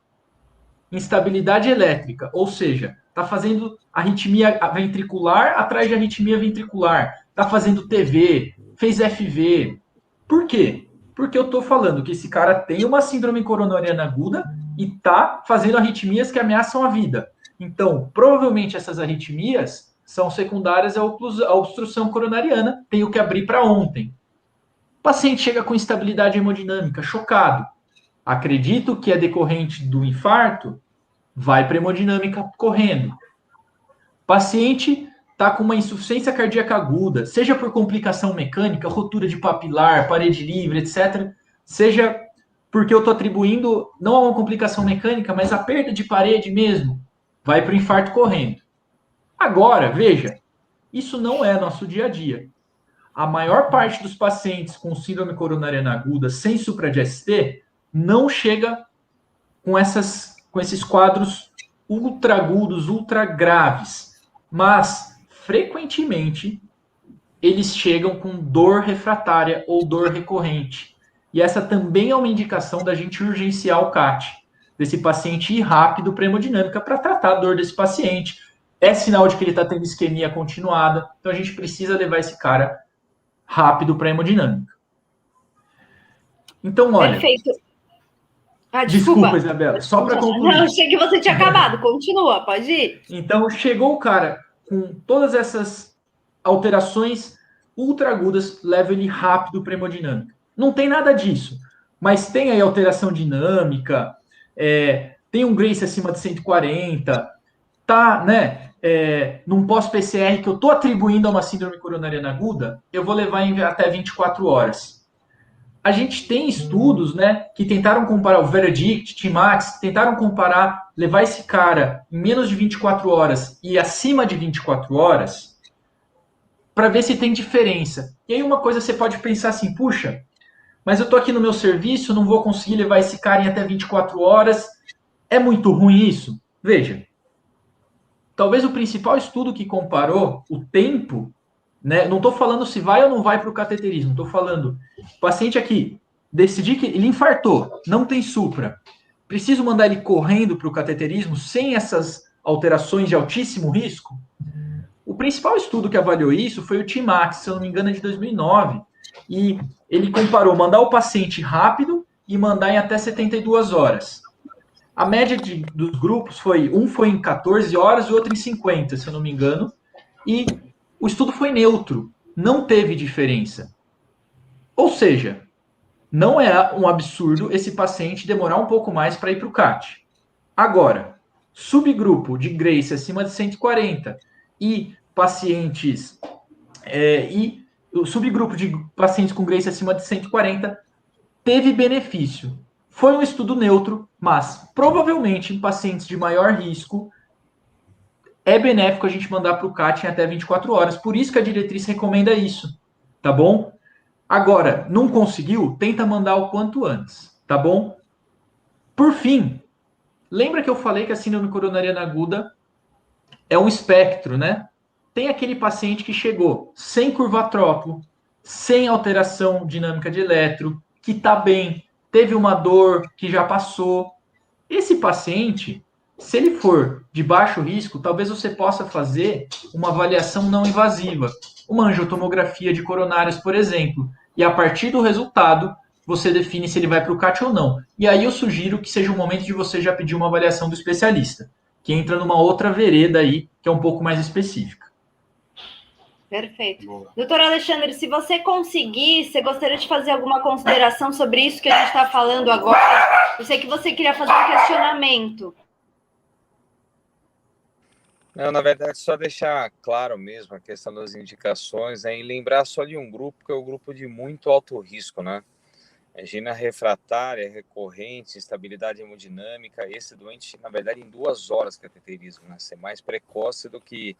instabilidade elétrica, ou seja, está fazendo arritmia ventricular atrás de arritmia ventricular, está fazendo TV, fez FV. Por quê? Porque eu estou falando que esse cara tem uma síndrome coronariana aguda e está fazendo arritmias que ameaçam a vida. Então, provavelmente essas arritmias são secundárias à obstrução coronariana, tenho que abrir para ontem. O paciente chega com instabilidade hemodinâmica, chocado. Acredito que é decorrente do infarto, vai para hemodinâmica correndo. Paciente está com uma insuficiência cardíaca aguda, seja por complicação mecânica, rotura de papilar, parede livre, etc. Seja porque eu estou atribuindo não a uma complicação mecânica, mas a perda de parede mesmo, vai para o infarto correndo. Agora, veja, isso não é nosso dia a dia. A maior parte dos pacientes com síndrome coronariana aguda sem supra de ST não chega com esses quadros ultra agudos, ultra graves, mas frequentemente eles chegam com dor refratária ou dor recorrente. E essa também é uma indicação da gente urgenciar o CAT, desse paciente ir rápido para a hemodinâmica para tratar a dor desse paciente. É sinal de que ele está tendo isquemia continuada, então a gente precisa levar esse cara rápido para a hemodinâmica. Então, olha... Perfeito. Desculpa, Isabela, só para concluir. Não, achei que você tinha acabado. Continua, pode ir. Então, chegou o cara com todas essas alterações ultra agudas, leva ele rápido para a hemodinâmica. Não tem nada disso, mas tem aí alteração dinâmica, tem um Grace acima de 140, tá, né, num pós-PCR que eu estou atribuindo a uma síndrome coronariana aguda, eu vou levar até 24 horas. A gente tem estudos, né, que tentaram comparar o Verdict, T-Max, tentaram comparar, levar esse cara em menos de 24 horas e acima de 24 horas para ver se tem diferença. E aí uma coisa você pode pensar assim, puxa, mas eu estou aqui no meu serviço, não vou conseguir levar esse cara em até 24 horas. É muito ruim isso? Veja, talvez o principal estudo que comparou o tempo, né, não estou falando se vai ou não vai para o cateterismo, estou falando, o paciente aqui, decidir que ele infartou, não tem supra, preciso mandar ele correndo para o cateterismo sem essas alterações de altíssimo risco? O principal estudo que avaliou isso foi o T-Max, se eu não me engano é de 2009, e ele comparou mandar o paciente rápido e mandar em até 72 horas. A média dos grupos foi em 14 horas e o outro em 50, se eu não me engano, e o estudo foi neutro, não teve diferença. Ou seja, não é um absurdo esse paciente demorar um pouco mais para ir para o CAT. Agora, subgrupo de Grace acima de 140 e pacientes e o subgrupo de pacientes com Grace acima de 140 teve benefício. Foi um estudo neutro, mas provavelmente em pacientes de maior risco é benéfico a gente mandar para o CAT em até 24 horas. Por isso que a diretriz recomenda isso, tá bom? Agora, não conseguiu? Tenta mandar o quanto antes, tá bom? Por fim, lembra que eu falei que a síndrome coronariana aguda é um espectro, né? Tem aquele paciente que chegou sem curvatrópico, sem alteração dinâmica de eletro, que está bem, teve uma dor que já passou. Esse paciente, se ele for de baixo risco, talvez você possa fazer uma avaliação não invasiva, uma angiotomografia de coronários, por exemplo, e a partir do resultado, você define se ele vai para o CAT ou não. E aí eu sugiro que seja o momento de você já pedir uma avaliação do especialista, que entra numa outra vereda aí, que é um pouco mais específica. Perfeito. Doutor Alexandre, se você conseguir, você gostaria de fazer alguma consideração sobre isso que a gente está falando agora? Eu sei que você queria fazer um questionamento. Não, na verdade, só deixar claro mesmo a questão das indicações, e lembrar só de um grupo, que é o grupo de muito alto risco, né? Angina refratária, recorrente, instabilidade hemodinâmica, esse doente, na verdade, em 2 horas cateterismo, né? Ser mais precoce do que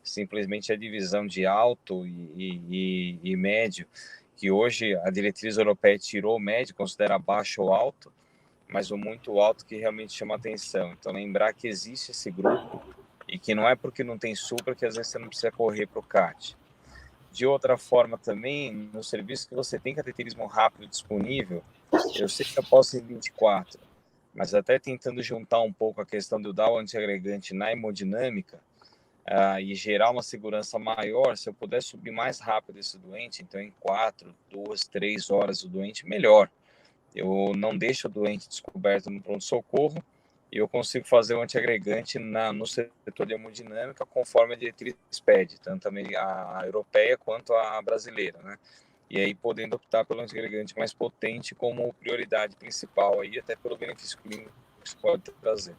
simplesmente a divisão de alto e médio, que hoje a diretriz europeia tirou o médio, considera baixo ou alto, mas o muito alto que realmente chama atenção. Então, lembrar que existe esse grupo e que não é porque não tem supra que às vezes você não precisa correr para o CAT. De outra forma também, no serviço que você tem cateterismo rápido disponível, eu sei que eu posso em 24, mas até tentando juntar um pouco a questão do dar o antiagregante na hemodinâmica, e gerar uma segurança maior, se eu puder subir mais rápido esse doente, então em 4, 2, 3 horas o doente, melhor. Eu não deixo o doente descoberto no pronto-socorro e eu consigo fazer o antiagregante no setor de hemodinâmica conforme a diretriz pede, tanto a europeia quanto a brasileira, né? E aí podendo optar pelo antiagregante mais potente como prioridade principal, aí, até pelo benefício clínico que isso pode trazer.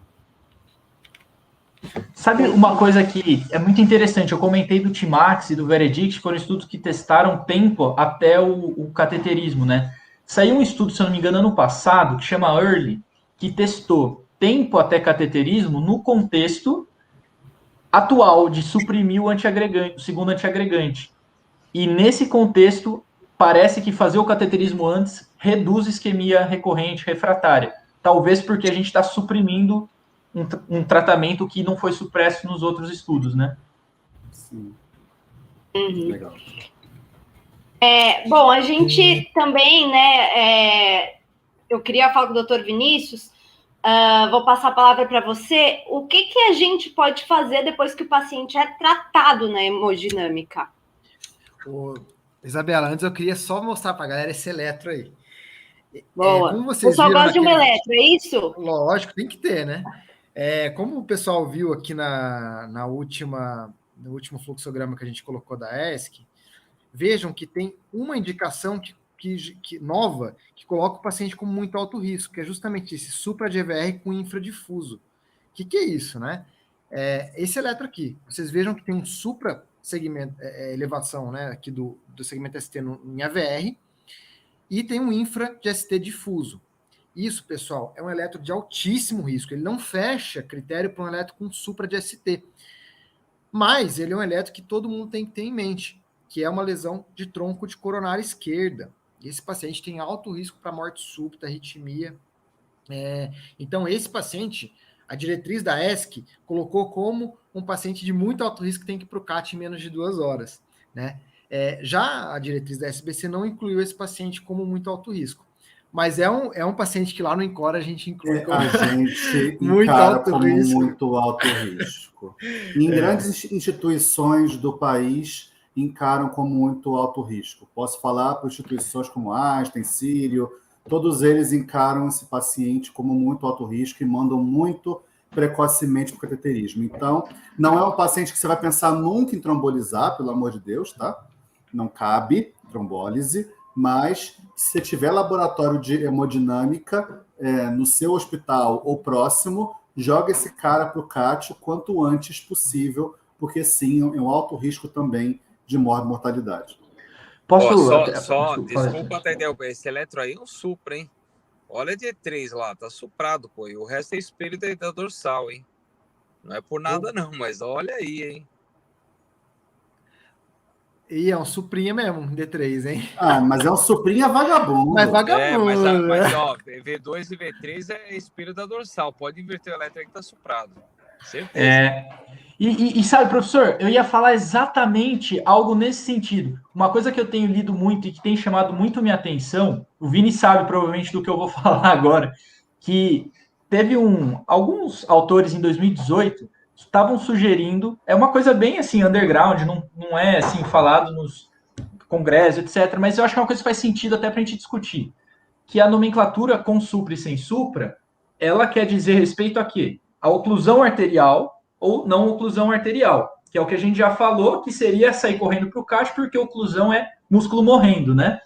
Sabe uma coisa que é muito interessante? Eu comentei do Timax e do Veredict, foram estudos que testaram tempo até o cateterismo, né? Saiu um estudo, se eu não me engano, ano passado, que chama Early, que testou tempo até cateterismo no contexto atual de suprimir o antiagregante, o segundo antiagregante. E nesse contexto, parece que fazer o cateterismo antes reduz isquemia recorrente refratária. Talvez porque a gente está suprimindo um tratamento que não foi supresso nos outros estudos, né? Sim. Uhum. Legal. Bom, a gente também, né, eu queria falar com o Dr. Vinícius, vou passar a palavra para você. O que a gente pode fazer depois que o paciente é tratado na hemodinâmica? Isabela, antes eu queria só mostrar para a galera esse eletro aí. Boa. Como vocês eu só viram gosto de um eletro, é isso? Lógico, tem que ter, né? Como o pessoal viu aqui no último fluxograma que a gente colocou da ESC, vejam que tem uma indicação que nova que coloca o paciente com muito alto risco, que é justamente esse supra de EVR com infradifuso. O que é isso, né? Esse eletro aqui, vocês vejam que tem um supra segmento, elevação, né, aqui do segmento ST em AVR, e tem um infra de ST difuso. Isso, pessoal, é um eletro de altíssimo risco. Ele não fecha critério para um eletro com supra de ST. Mas ele é um eletro que todo mundo tem que ter em mente, que é uma lesão de tronco de coronária esquerda. E esse paciente tem alto risco para morte súbita, arritmia. Então, esse paciente, a diretriz da ESC colocou como um paciente de muito alto risco que tem que ir para o CAT em menos de 2 horas. Né? Já a diretriz da SBC não incluiu esse paciente como muito alto risco. Mas é um paciente que lá no INCOR a gente inclui como A gente muito encara alto como risco. muito alto risco. Em grandes instituições do país, encaram como muito alto risco. Posso falar para instituições como Einstein, Sírio, todos eles encaram esse paciente como muito alto risco e mandam muito precocemente para o cateterismo. Então, não é um paciente que você vai pensar nunca em trombolizar, pelo amor de Deus, tá? Não cabe trombólise, mas se tiver laboratório de hemodinâmica no seu hospital ou próximo, joga esse cara para o CAT o quanto antes possível, porque sim, é um alto risco também de mortalidade. Desculpa, Tadeu, esse eletro aí é um supra, hein? Olha de E3 lá, tá suprado, pô, e o resto é espelho da dorsal, hein? Não é por nada não, mas olha aí, hein? E é um suprinha mesmo, D3, hein? Mas é um suprinha vagabundo. Mas vagabundo. Mas ó, V2 e V3 é espelho da dorsal. Pode inverter o eletro aí que tá suprado. Certeza. E sabe, professor, eu ia falar exatamente algo nesse sentido. Uma coisa que eu tenho lido muito e que tem chamado muito minha atenção, o Vini sabe provavelmente do que eu vou falar agora, que teve alguns autores em 2018 estavam sugerindo, é uma coisa bem assim, underground, não é assim falado nos congressos, etc., mas eu acho que é uma coisa que faz sentido até para a gente discutir, que a nomenclatura com supra e sem supra, ela quer dizer respeito a quê? A oclusão arterial ou não oclusão arterial, que é o que a gente já falou, que seria sair correndo para o CAT, porque oclusão é músculo morrendo, né?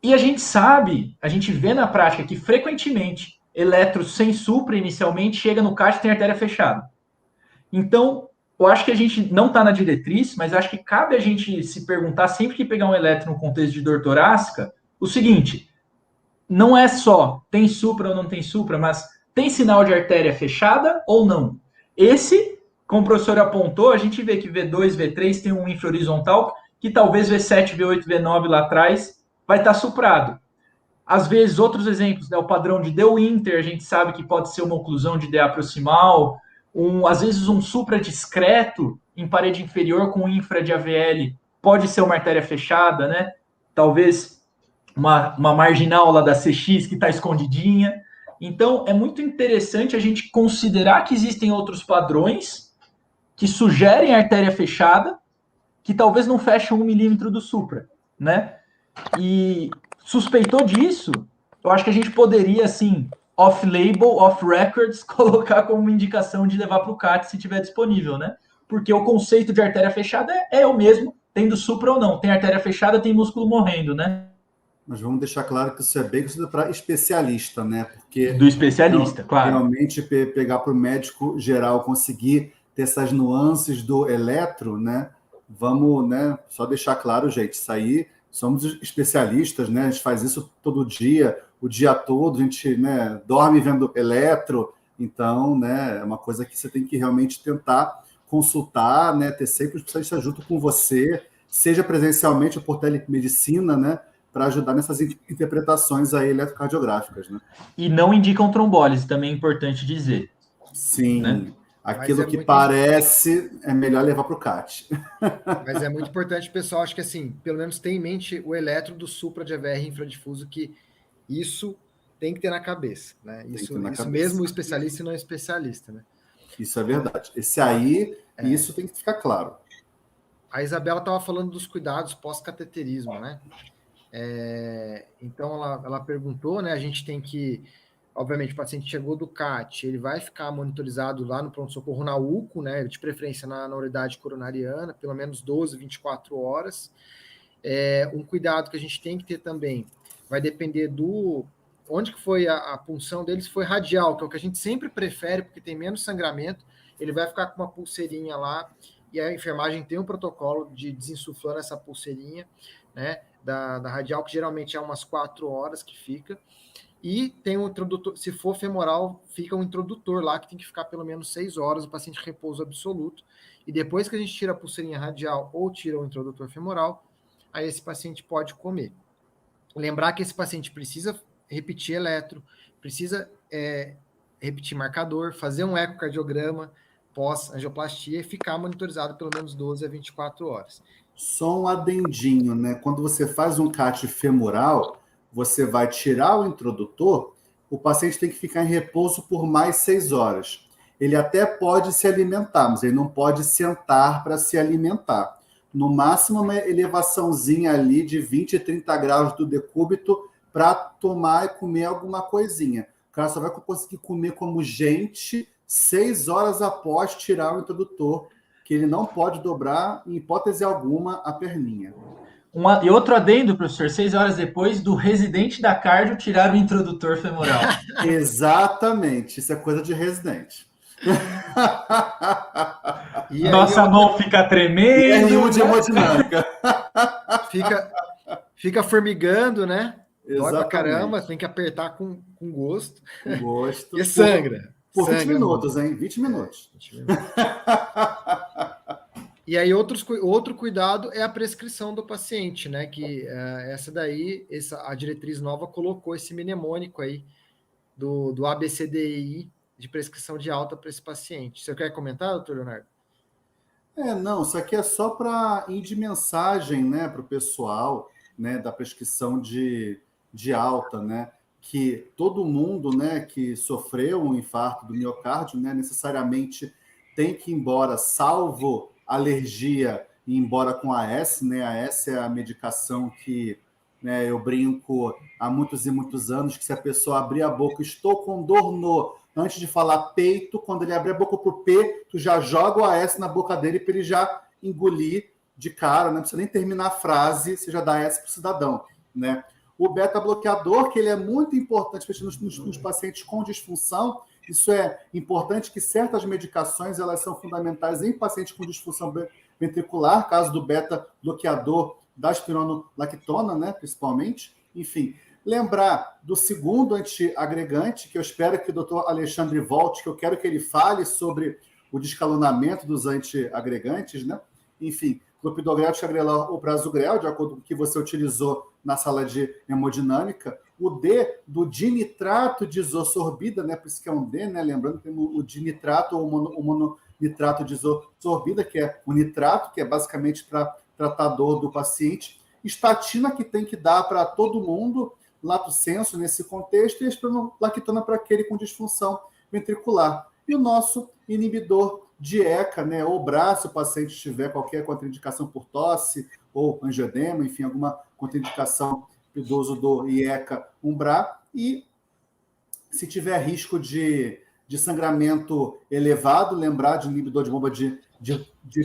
E a gente sabe, a gente vê na prática que frequentemente eletros sem supra inicialmente chega no CAT e tem artéria fechada. Então, eu acho que a gente não está na diretriz, mas acho que cabe a gente se perguntar, sempre que pegar um eletro no contexto de dor torácica, o seguinte, não é só tem supra ou não tem supra, mas tem sinal de artéria fechada ou não? Esse, como o professor apontou, a gente vê que V2, V3 tem um infra-horizontal, que talvez V7, V8, V9 lá atrás vai estar suprado. Às vezes, outros exemplos, né, o padrão de DeWinter, a gente sabe que pode ser uma oclusão de DA proximal, às vezes um supra discreto em parede inferior com infra de AVL pode ser uma artéria fechada, né? Talvez uma marginal lá da CX que está escondidinha. Então, é muito interessante a gente considerar que existem outros padrões que sugerem artéria fechada, que talvez não fechem 1 milímetro do supra, né? E suspeitou disso, eu acho que a gente poderia, assim, off-label, off-records, colocar como uma indicação de levar para o CAT se tiver disponível, né? Porque o conceito de artéria fechada é o mesmo, tendo supra ou não. Tem artéria fechada, tem músculo morrendo, né? Mas vamos deixar claro que isso é bem conhecido para especialista, né? Porque do especialista, claro. Realmente pegar para o médico geral conseguir ter essas nuances do eletro, né? Vamos, né? Só deixar claro, gente, isso aí somos especialistas, né? A gente faz isso todo dia, o dia todo, a gente, né, dorme vendo eletro, então, né, é uma coisa que você tem que realmente tentar consultar, né? Ter sempre um especialista junto com você, seja presencialmente ou por telemedicina, né? Para ajudar nessas interpretações aí eletrocardiográficas, né? E não indicam trombólise, também é importante dizer. Sim, né? Aquilo que parece é melhor levar para o CAT. Mas é muito importante, pessoal, acho que assim, pelo menos ter em mente o eletro do supra de EVR infradifuso, que isso tem que ter na cabeça, né? Isso mesmo o especialista e não especialista, né? Isso é verdade. Esse aí, isso tem que ficar claro. A Isabela estava falando dos cuidados pós-cateterismo, né? Então, ela perguntou, né? A gente tem que, obviamente, o paciente chegou do CAT, ele vai ficar monitorizado lá no pronto-socorro na UCO, né? De preferência na unidade coronariana, pelo menos 12, 24 horas. Um cuidado que a gente tem que ter também vai depender do onde que foi a punção dele, se foi radial, que é o que a gente sempre prefere, porque tem menos sangramento, ele vai ficar com uma pulseirinha lá, e a enfermagem tem um protocolo de desinsuflando essa pulseirinha, né, da radial, que geralmente é umas 4 horas que fica, e tem um introdutor, se for femoral, fica um introdutor lá, que tem que ficar pelo menos 6 horas, o paciente repouso absoluto, e depois que a gente tira a pulseirinha radial ou tira o introdutor femoral, aí esse paciente pode comer. Lembrar que esse paciente precisa repetir eletro, precisa repetir marcador, fazer um ecocardiograma pós-angioplastia e ficar monitorizado pelo menos 12 a 24 horas. Só um adendinho, né? Quando você faz um CAT femoral, você vai tirar o introdutor, o paciente tem que ficar em repouso por mais 6 horas. Ele até pode se alimentar, mas ele não pode sentar para se alimentar. No máximo, uma elevaçãozinha ali de 20 a 30 graus do decúbito para tomar e comer alguma coisinha. O cara só vai conseguir comer como gente 6 horas após tirar o introdutor, que ele não pode dobrar, em hipótese alguma, a perninha. E outro adendo, professor, 6 horas depois do residente da cardio tirar o introdutor femoral. Exatamente, isso é coisa de residente. E nossa mão fica tremendo. E R1 de hemodinâmica. Fica formigando, né? Exatamente. Dói pra caramba, tem que apertar com gosto. Com gosto. E sangra. Por sangra 20 minutos, hein? 20 minutos. 20 minutos. E aí, outro cuidado é a prescrição do paciente, né? Que essa daí, a diretriz nova colocou esse mnemônico aí do ABCDI de prescrição de alta para esse paciente. Você quer comentar, doutor Leonardo? Não, isso aqui é só para ir de mensagem, né, para o pessoal, né, da prescrição de alta, né, que todo mundo, né, que sofreu um infarto do miocárdio, né, necessariamente tem que ir embora, salvo alergia, ir embora com AS, né, AS é a medicação que, né, eu brinco há muitos e muitos anos, que se a pessoa abrir a boca, estou com dor no... Antes de falar peito, quando ele abrir a boca pro P, tu já joga o AS na boca dele para ele já engolir de cara, não precisa nem terminar a frase, você já dá AS para o cidadão, né? O beta-bloqueador, que ele é muito importante nos pacientes com disfunção, isso é importante que certas medicações, elas são fundamentais em pacientes com disfunção ventricular, caso do beta-bloqueador da espironolactona, né, principalmente, enfim... Lembrar do segundo antiagregante, que eu espero que o doutor Alexandre volte, que eu quero que ele fale sobre o descalonamento dos antiagregantes, né? Enfim, clopidogrel, ticagrelor ou prasugrel, de acordo com o que você utilizou na sala de hemodinâmica. O D do dinitrato de isosorbida, né? Por isso que é um D, né? Lembrando que tem o dinitrato ou o mononitrato de isosorbida, que é o nitrato, que é basicamente para tratar a dor do paciente. Estatina que tem que dar para todo mundo, lato sensu nesse contexto e a espironolactona para aquele com disfunção ventricular. E o nosso inibidor de ECA, né, ou BRA, se o paciente tiver qualquer contraindicação por tosse ou angioedema, enfim, alguma contraindicação do uso do IECA, um BRA, e se tiver risco de sangramento elevado, lembrar de inibidor de bomba de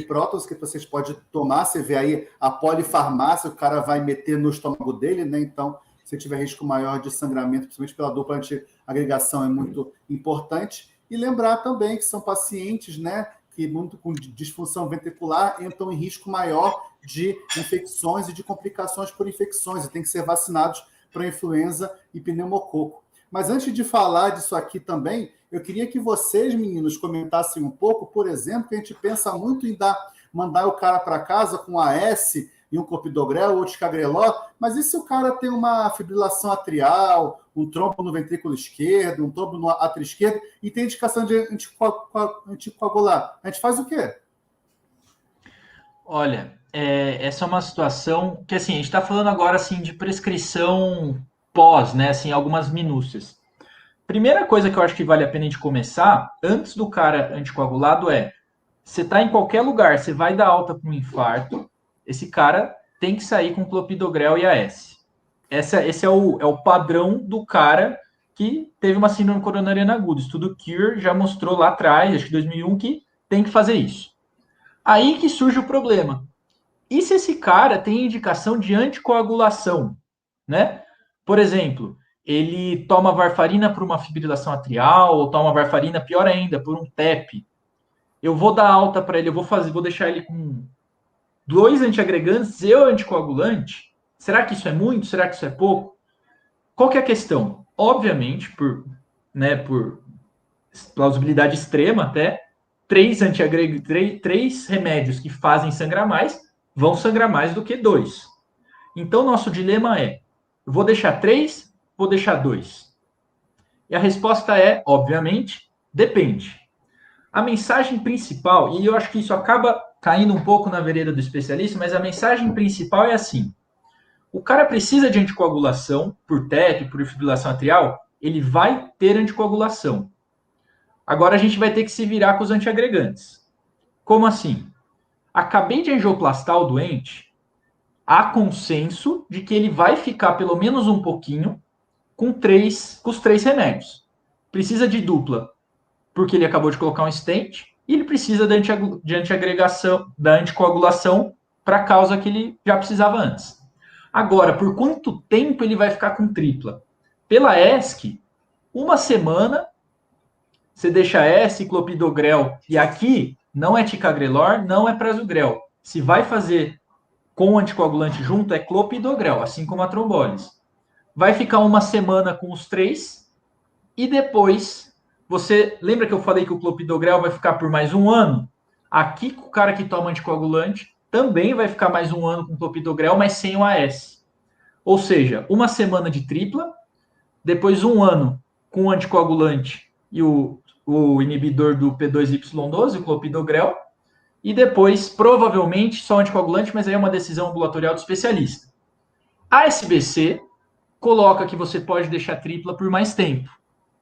prótons, que vocês podem tomar. Você vê aí a polifarmácia, o cara vai meter no estômago dele, né? Então, se tiver risco maior de sangramento, principalmente pela dupla antiagregação, é muito importante. E lembrar também que são pacientes, né, que muito com disfunção ventricular entram em risco maior de infecções e de complicações por infecções, e tem que ser vacinados para influenza e pneumococo. Mas antes de falar disso aqui também, eu queria que vocês, meninos, comentassem um pouco, por exemplo, que a gente pensa muito em mandar o cara para casa com AS e um clopidogrel ou ticagrelor, mas e se o cara tem uma fibrilação atrial, um trombo no ventrículo esquerdo, um trombo no átrio esquerdo, e tem indicação de anticoagular? A gente faz o quê? Olha, essa é uma situação que, assim, a gente está falando agora, assim, de prescrição pós, né, assim, algumas minúcias. Primeira coisa que eu acho que vale a pena a gente começar, antes do cara anticoagulado, você está em qualquer lugar, você vai dar alta com um infarto, esse cara tem que sair com clopidogrel e AS. Esse é o padrão do cara que teve uma síndrome coronariana aguda. O estudo CURE já mostrou lá atrás, acho que 2001, que tem que fazer isso. Aí que surge o problema. E se esse cara tem indicação de anticoagulação, né? Por exemplo, ele toma varfarina por uma fibrilação atrial, ou toma varfarina, pior ainda, por um TEP. Eu vou dar alta para ele, vou deixar ele com 2 antiagregantes e o anticoagulante. Será que isso é muito? Será que isso é pouco? Qual que é a questão? Obviamente, por plausibilidade extrema até, 3 remédios que fazem sangrar mais vão sangrar mais do que 2. Então, nosso dilema vou deixar 3, vou deixar 2? E a resposta obviamente, depende. A mensagem principal, e eu acho que isso acaba caindo um pouco na vereda do especialista, mas a mensagem principal é assim: o cara precisa de anticoagulação por TEP, por fibrilação atrial, ele vai ter anticoagulação. Agora a gente vai ter que se virar com os antiagregantes. Como assim? Acabei de angioplastar o doente, há consenso de que ele vai ficar pelo menos um pouquinho com os 3 remédios. Precisa de dupla, porque ele acabou de colocar um stent, e ele precisa de antiagregação, da anticoagulação para a causa que ele já precisava antes. Agora, por quanto tempo ele vai ficar com tripla? Pela ESC, 1 semana, você deixa ESC, clopidogrel, e aqui não é ticagrelor, não é prasugrel. Se vai fazer com o anticoagulante junto, é clopidogrel, assim como a trombólise. Vai ficar 1 semana com os 3, e depois, você lembra que eu falei que o clopidogrel vai ficar por mais 1 ano? Aqui, o cara que toma anticoagulante também vai ficar mais 1 ano com clopidogrel, mas sem o AS. Ou seja, 1 semana de tripla, depois 1 ano com o anticoagulante e o inibidor do P2Y12, o clopidogrel, e depois, provavelmente, só anticoagulante, mas aí é uma decisão ambulatorial do especialista. A SBC coloca que você pode deixar tripla por mais tempo.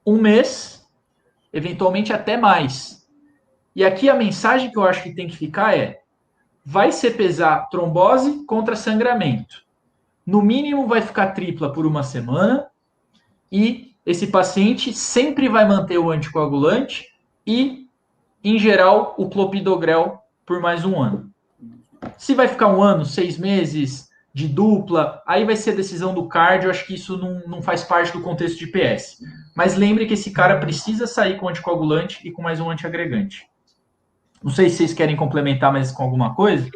1 mês, eventualmente até mais. E aqui a mensagem que eu acho que tem que ficar vai ser pesar trombose contra sangramento. No mínimo vai ficar tripla por 1 semana e esse paciente sempre vai manter o anticoagulante e, em geral, o clopidogrel por mais 1 ano. Se vai ficar 1 ano, 6 meses de dupla, aí vai ser a decisão do cardio, acho que isso não faz parte do contexto de PS. Mas lembre que esse cara precisa sair com anticoagulante e com mais um antiagregante. Não sei se vocês querem complementar mais com alguma coisa.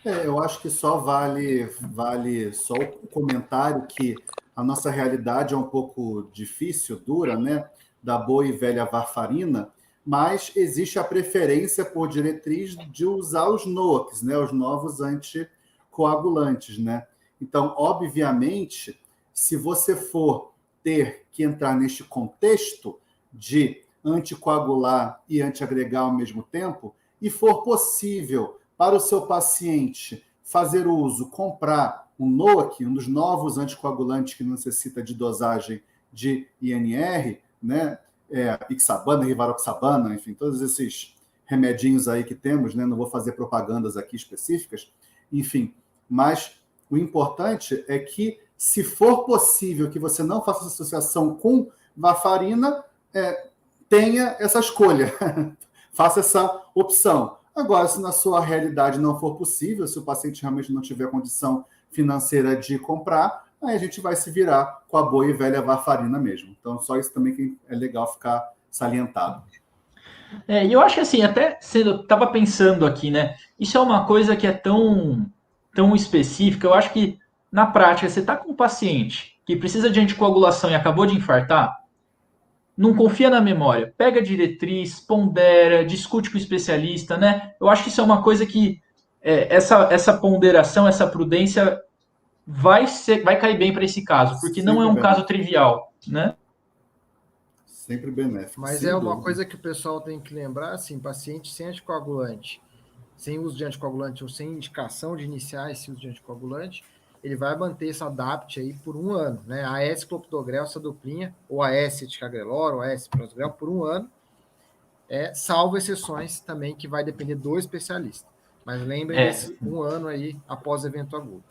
Eu acho que só vale só o comentário que a nossa realidade é um pouco difícil, dura, né? Da boa e velha varfarina, mas existe a preferência por diretriz de usar os NOACs, né? Os novos anticoagulantes, né? Então, obviamente, se você for ter que entrar neste contexto de anticoagular e antiagregar ao mesmo tempo, e for possível para o seu paciente fazer uso, comprar NOAC, um dos novos anticoagulantes que não necessita de dosagem de INR, né? Ixabana, rivaroxabana, enfim, todos esses remedinhos aí que temos, né? Não vou fazer propagandas aqui específicas, enfim, mas o importante é que, se for possível que você não faça associação com varfarina, tenha essa escolha, faça essa opção. Agora, se na sua realidade não for possível, se o paciente realmente não tiver condição financeira de comprar, aí a gente vai se virar com a boa e velha varfarina mesmo. Então, só isso também que é legal ficar salientado. E eu acho que assim, até eu estava pensando aqui, né? Isso é uma coisa que é tão específica. Eu acho que, na prática, você está com um paciente que precisa de anticoagulação e acabou de infartar, não confia na memória. Pega a diretriz, pondera, discute com o especialista, né? Eu acho que isso é uma coisa que essa ponderação, essa prudência vai cair bem para esse caso, porque não é um caso trivial, né? Sempre benéfico. Mas é uma coisa que o pessoal tem que lembrar, assim, paciente sem anticoagulante, sem uso de anticoagulante ou sem indicação de iniciar esse uso de anticoagulante, ele vai manter esse ADAPT aí por 1 ano, né? AS clopidogrel, essa duplinha, ou AS ticagrelor, ou AS prasugrel, por 1 ano, salvo exceções também que vai depender do especialista. Mas lembrem desse 1 ano aí após evento agudo.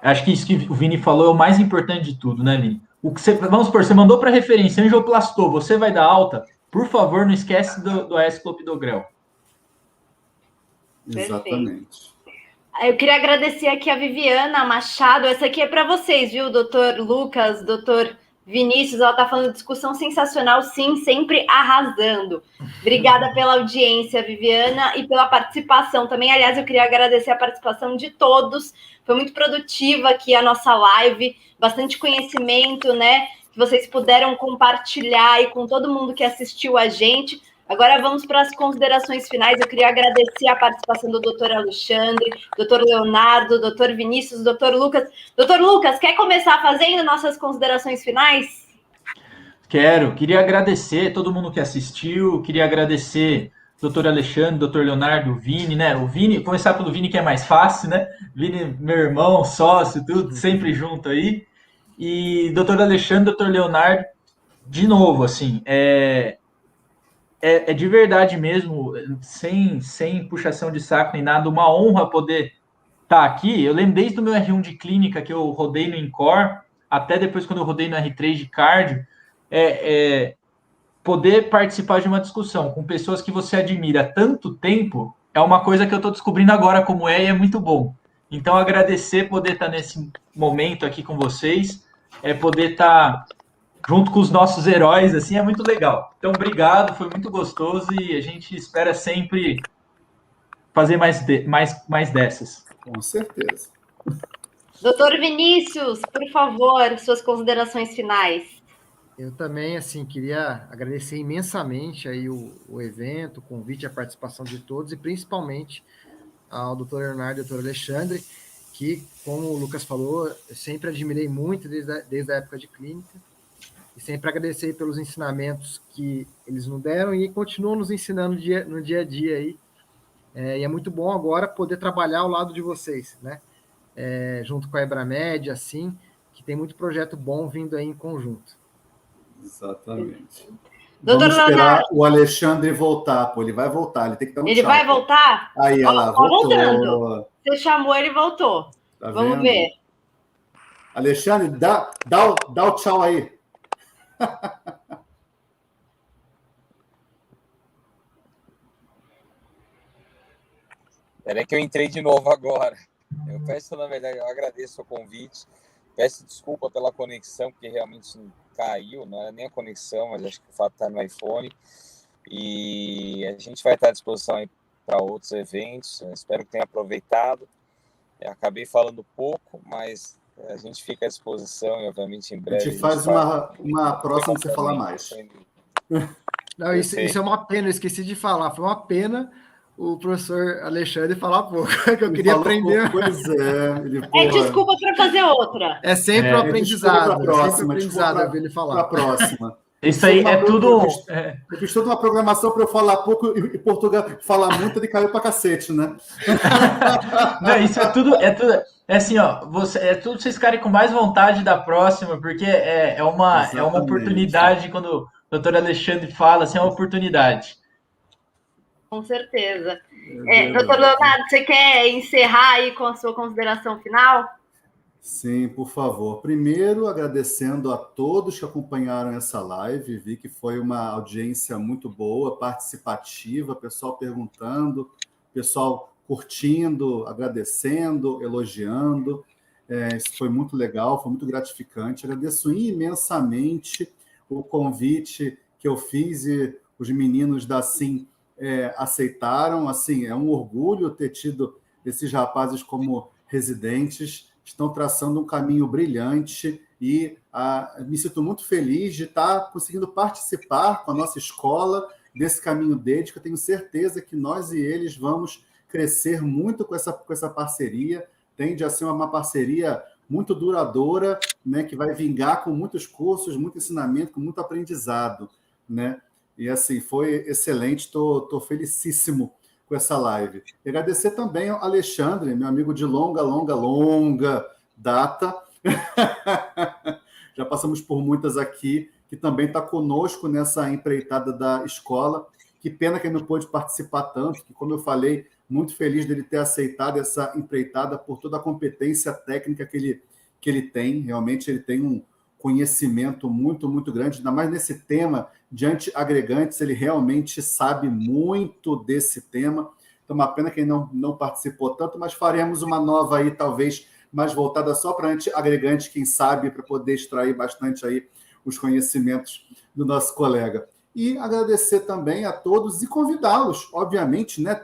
Acho que isso que o Vini falou é o mais importante de tudo, né, Vini? Vamos supor, você mandou para referência, angioplastou, você vai dar alta, por favor, não esquece do AS clopidogrel. Exatamente. Eu queria agradecer aqui a Viviana Machado. Essa aqui é para vocês, viu, doutor Lucas, doutor Vinícius. Ela está falando discussão sensacional, sim, sempre arrasando. Obrigada pela audiência, Viviana, e pela participação também. Aliás, eu queria agradecer a participação de todos. Foi muito produtiva aqui a nossa live, bastante conhecimento, né? Que vocês puderam compartilhar aí com todo mundo que assistiu a gente. Agora vamos para as considerações finais. Eu queria agradecer a participação do doutor Alexandre, doutor Leonardo, doutor Vinícius, doutor Lucas. Doutor Lucas, quer começar fazendo nossas considerações finais? Queria agradecer todo mundo que assistiu, queria agradecer doutor Alexandre, doutor Leonardo, o Vini, né? O Vini, começar pelo Vini, que é mais fácil, né? Vini, meu irmão, sócio, tudo, sempre junto aí. E doutor Alexandre, doutor Leonardo, de novo, assim, de verdade mesmo, sem puxação de saco nem nada, uma honra poder estar aqui. Eu lembro desde o meu R1 de clínica, que eu rodei no INCOR, até depois quando eu rodei no R3 de cardio, poder participar de uma discussão com pessoas que você admira há tanto tempo, é uma coisa que eu estou descobrindo agora como e é muito bom. Então, agradecer poder estar nesse momento aqui com vocês, poder estar junto com os nossos heróis, assim, é muito legal. Então, obrigado, foi muito gostoso e a gente espera sempre fazer mais dessas. Com certeza. Doutor Vinícius, por favor, suas considerações finais. Eu também, assim, queria agradecer imensamente aí o evento, o convite, a participação de todos e principalmente ao doutor Leonardo e ao doutor Alexandre, que, como o Lucas falou, eu sempre admirei muito desde a época de clínica. E sempre agradecer pelos ensinamentos que eles nos deram e continuam nos ensinando no dia a dia aí. E é muito bom agora poder trabalhar ao lado de vocês, né? Junto com a Ebramed, assim, que tem muito projeto bom vindo aí em conjunto. Exatamente. Doutor Vamos esperar Leonardo. o Alexandre voltar, pô. Ele vai voltar, ele tem que dar um Ele tchau, vai voltar? Aí, ela voltou. Voltando. Você chamou, ele voltou. Tá Vamos vendo? ver. Alexandre, dá o tchau aí. Peraí que eu entrei de novo agora. Eu peço, na verdade, eu agradeço o convite. Peço desculpa pela conexão, porque realmente caiu, não era nem a conexão, mas acho que o fato está no iPhone. E a gente vai estar à disposição aí para outros eventos. Eu espero que tenha aproveitado. Eu acabei falando pouco, mas a gente fica à disposição e, obviamente, em breve. A gente faz uma próxima que você falar mais. Não, isso é uma pena, eu esqueci de falar. Foi uma pena o professor Alexandre falar pouco, que eu queria aprender. Pois desculpa para fazer outra. É sempre um aprendizado. Próxima, sempre um aprendizado eu vi ele falar. Para a próxima. Isso aí é tudo. Eu fiz toda uma programação para eu falar pouco e Portugal falar muito, ele caiu para cacete, né? Não, isso é tudo. É assim, ó. É tudo vocês ficarem com mais vontade da próxima, porque é uma oportunidade. Quando o doutor Alexandre fala, assim, é uma oportunidade. Com certeza. Doutor Leonardo, você quer encerrar aí com a sua consideração final? Sim, por favor. Primeiro, agradecendo a todos que acompanharam essa live. Vi que foi uma audiência muito boa, participativa, pessoal perguntando, pessoal curtindo, agradecendo, elogiando. Isso foi muito legal, foi muito gratificante. Agradeço imensamente o convite que eu fiz e os meninos da SIM aceitaram. Assim, é um orgulho ter tido esses rapazes como residentes. Estão traçando um caminho brilhante e me sinto muito feliz de estar conseguindo participar com a nossa escola desse caminho deles, que eu tenho certeza que nós e eles vamos crescer muito com essa parceria. Tende a ser uma parceria muito duradoura, né, que vai vingar com muitos cursos, muito ensinamento, com muito aprendizado, né? E assim, foi excelente, estou felicíssimo com essa live. E agradecer também ao Alexandre, meu amigo de longa data. Já passamos por muitas aqui, que também está conosco nessa empreitada da escola. Que pena que ele não pôde participar tanto, que, como eu falei, muito feliz dele ter aceitado essa empreitada por toda a competência técnica que ele tem. Realmente ele tem um conhecimento muito, muito grande, ainda mais nesse tema de antiagregantes, ele realmente sabe muito desse tema. Então, uma pena que ele não participou tanto, mas faremos uma nova aí, talvez mais voltada só para antiagregantes, quem sabe, para poder extrair bastante aí os conhecimentos do nosso colega. E agradecer também a todos e convidá-los, obviamente, né,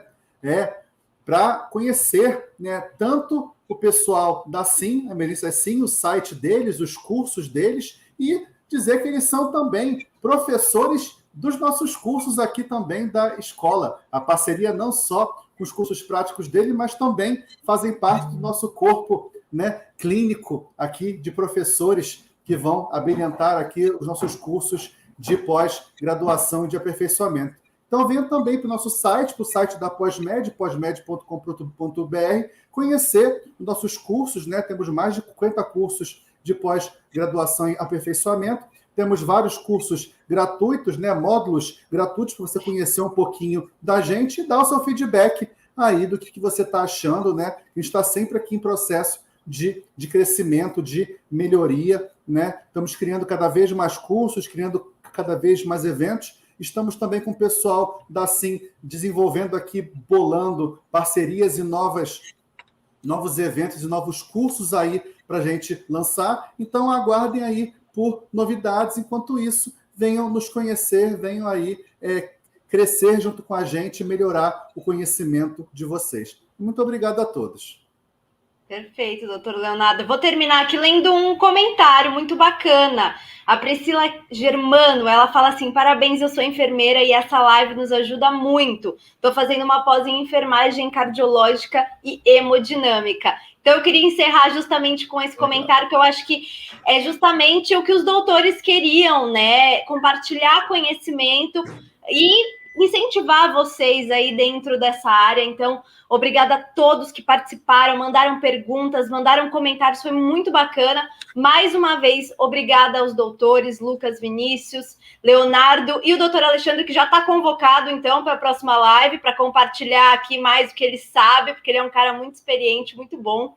para conhecer, né, tanto o pessoal da SIM, a Melissa SIM, o site deles, os cursos deles, e dizer que eles são também professores dos nossos cursos aqui também da escola. A parceria não só com os cursos práticos dele, mas também fazem parte do nosso corpo, né, clínico aqui de professores que vão abrilhantar aqui os nossos cursos de pós-graduação e de aperfeiçoamento. Então, venha também para o nosso site, para o site da Pós-Med, posmed.com.br, conhecer os nossos cursos, né? Temos mais de 50 cursos de pós-graduação e aperfeiçoamento. Temos vários cursos gratuitos, né? Módulos gratuitos para você conhecer um pouquinho da gente e dar o seu feedback aí do que você está achando, né? A gente está sempre aqui em processo de crescimento, de melhoria, né? Estamos criando cada vez mais cursos, criando cada vez mais eventos. Estamos também com o pessoal da SIM desenvolvendo aqui, bolando parcerias e novos eventos e novos cursos aí para a gente lançar. Então, aguardem aí por novidades. Enquanto isso, venham nos conhecer, venham aí crescer junto com a gente e melhorar o conhecimento de vocês. Muito obrigado a todos. Perfeito, doutor Leonardo. Eu vou terminar aqui lendo um comentário muito bacana. A Priscila Germano, ela fala assim: parabéns, eu sou enfermeira e essa live nos ajuda muito. Estou fazendo uma pós em enfermagem cardiológica e hemodinâmica. Então, eu queria encerrar justamente com esse comentário, que eu acho que é justamente o que os doutores queriam, né? Compartilhar conhecimento e incentivar vocês aí dentro dessa área. Então, obrigada a todos que participaram, mandaram perguntas, mandaram comentários, foi muito bacana. Mais uma vez, obrigada aos doutores Lucas, Vinícius, Leonardo e o doutor Alexandre, que já está convocado, então, para a próxima live, para compartilhar aqui mais o que ele sabe, porque ele é um cara muito experiente, muito bom.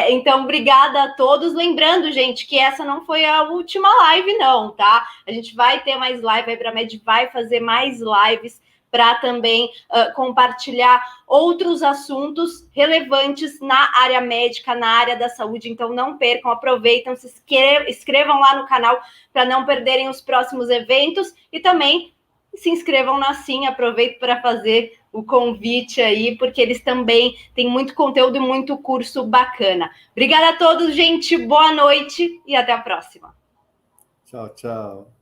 Então, obrigada a todos. Lembrando, gente, que essa não foi a última live, não, tá? A gente vai ter mais live, a Ebramed vai fazer mais lives para também compartilhar outros assuntos relevantes na área médica, na área da saúde. Então, não percam, aproveitem, se inscrevam lá no canal para não perderem os próximos eventos e também se inscrevam na SIM. Aproveito para fazer o convite aí, porque eles também têm muito conteúdo e muito curso bacana. Obrigada a todos, gente. Boa noite e até a próxima. Tchau, tchau.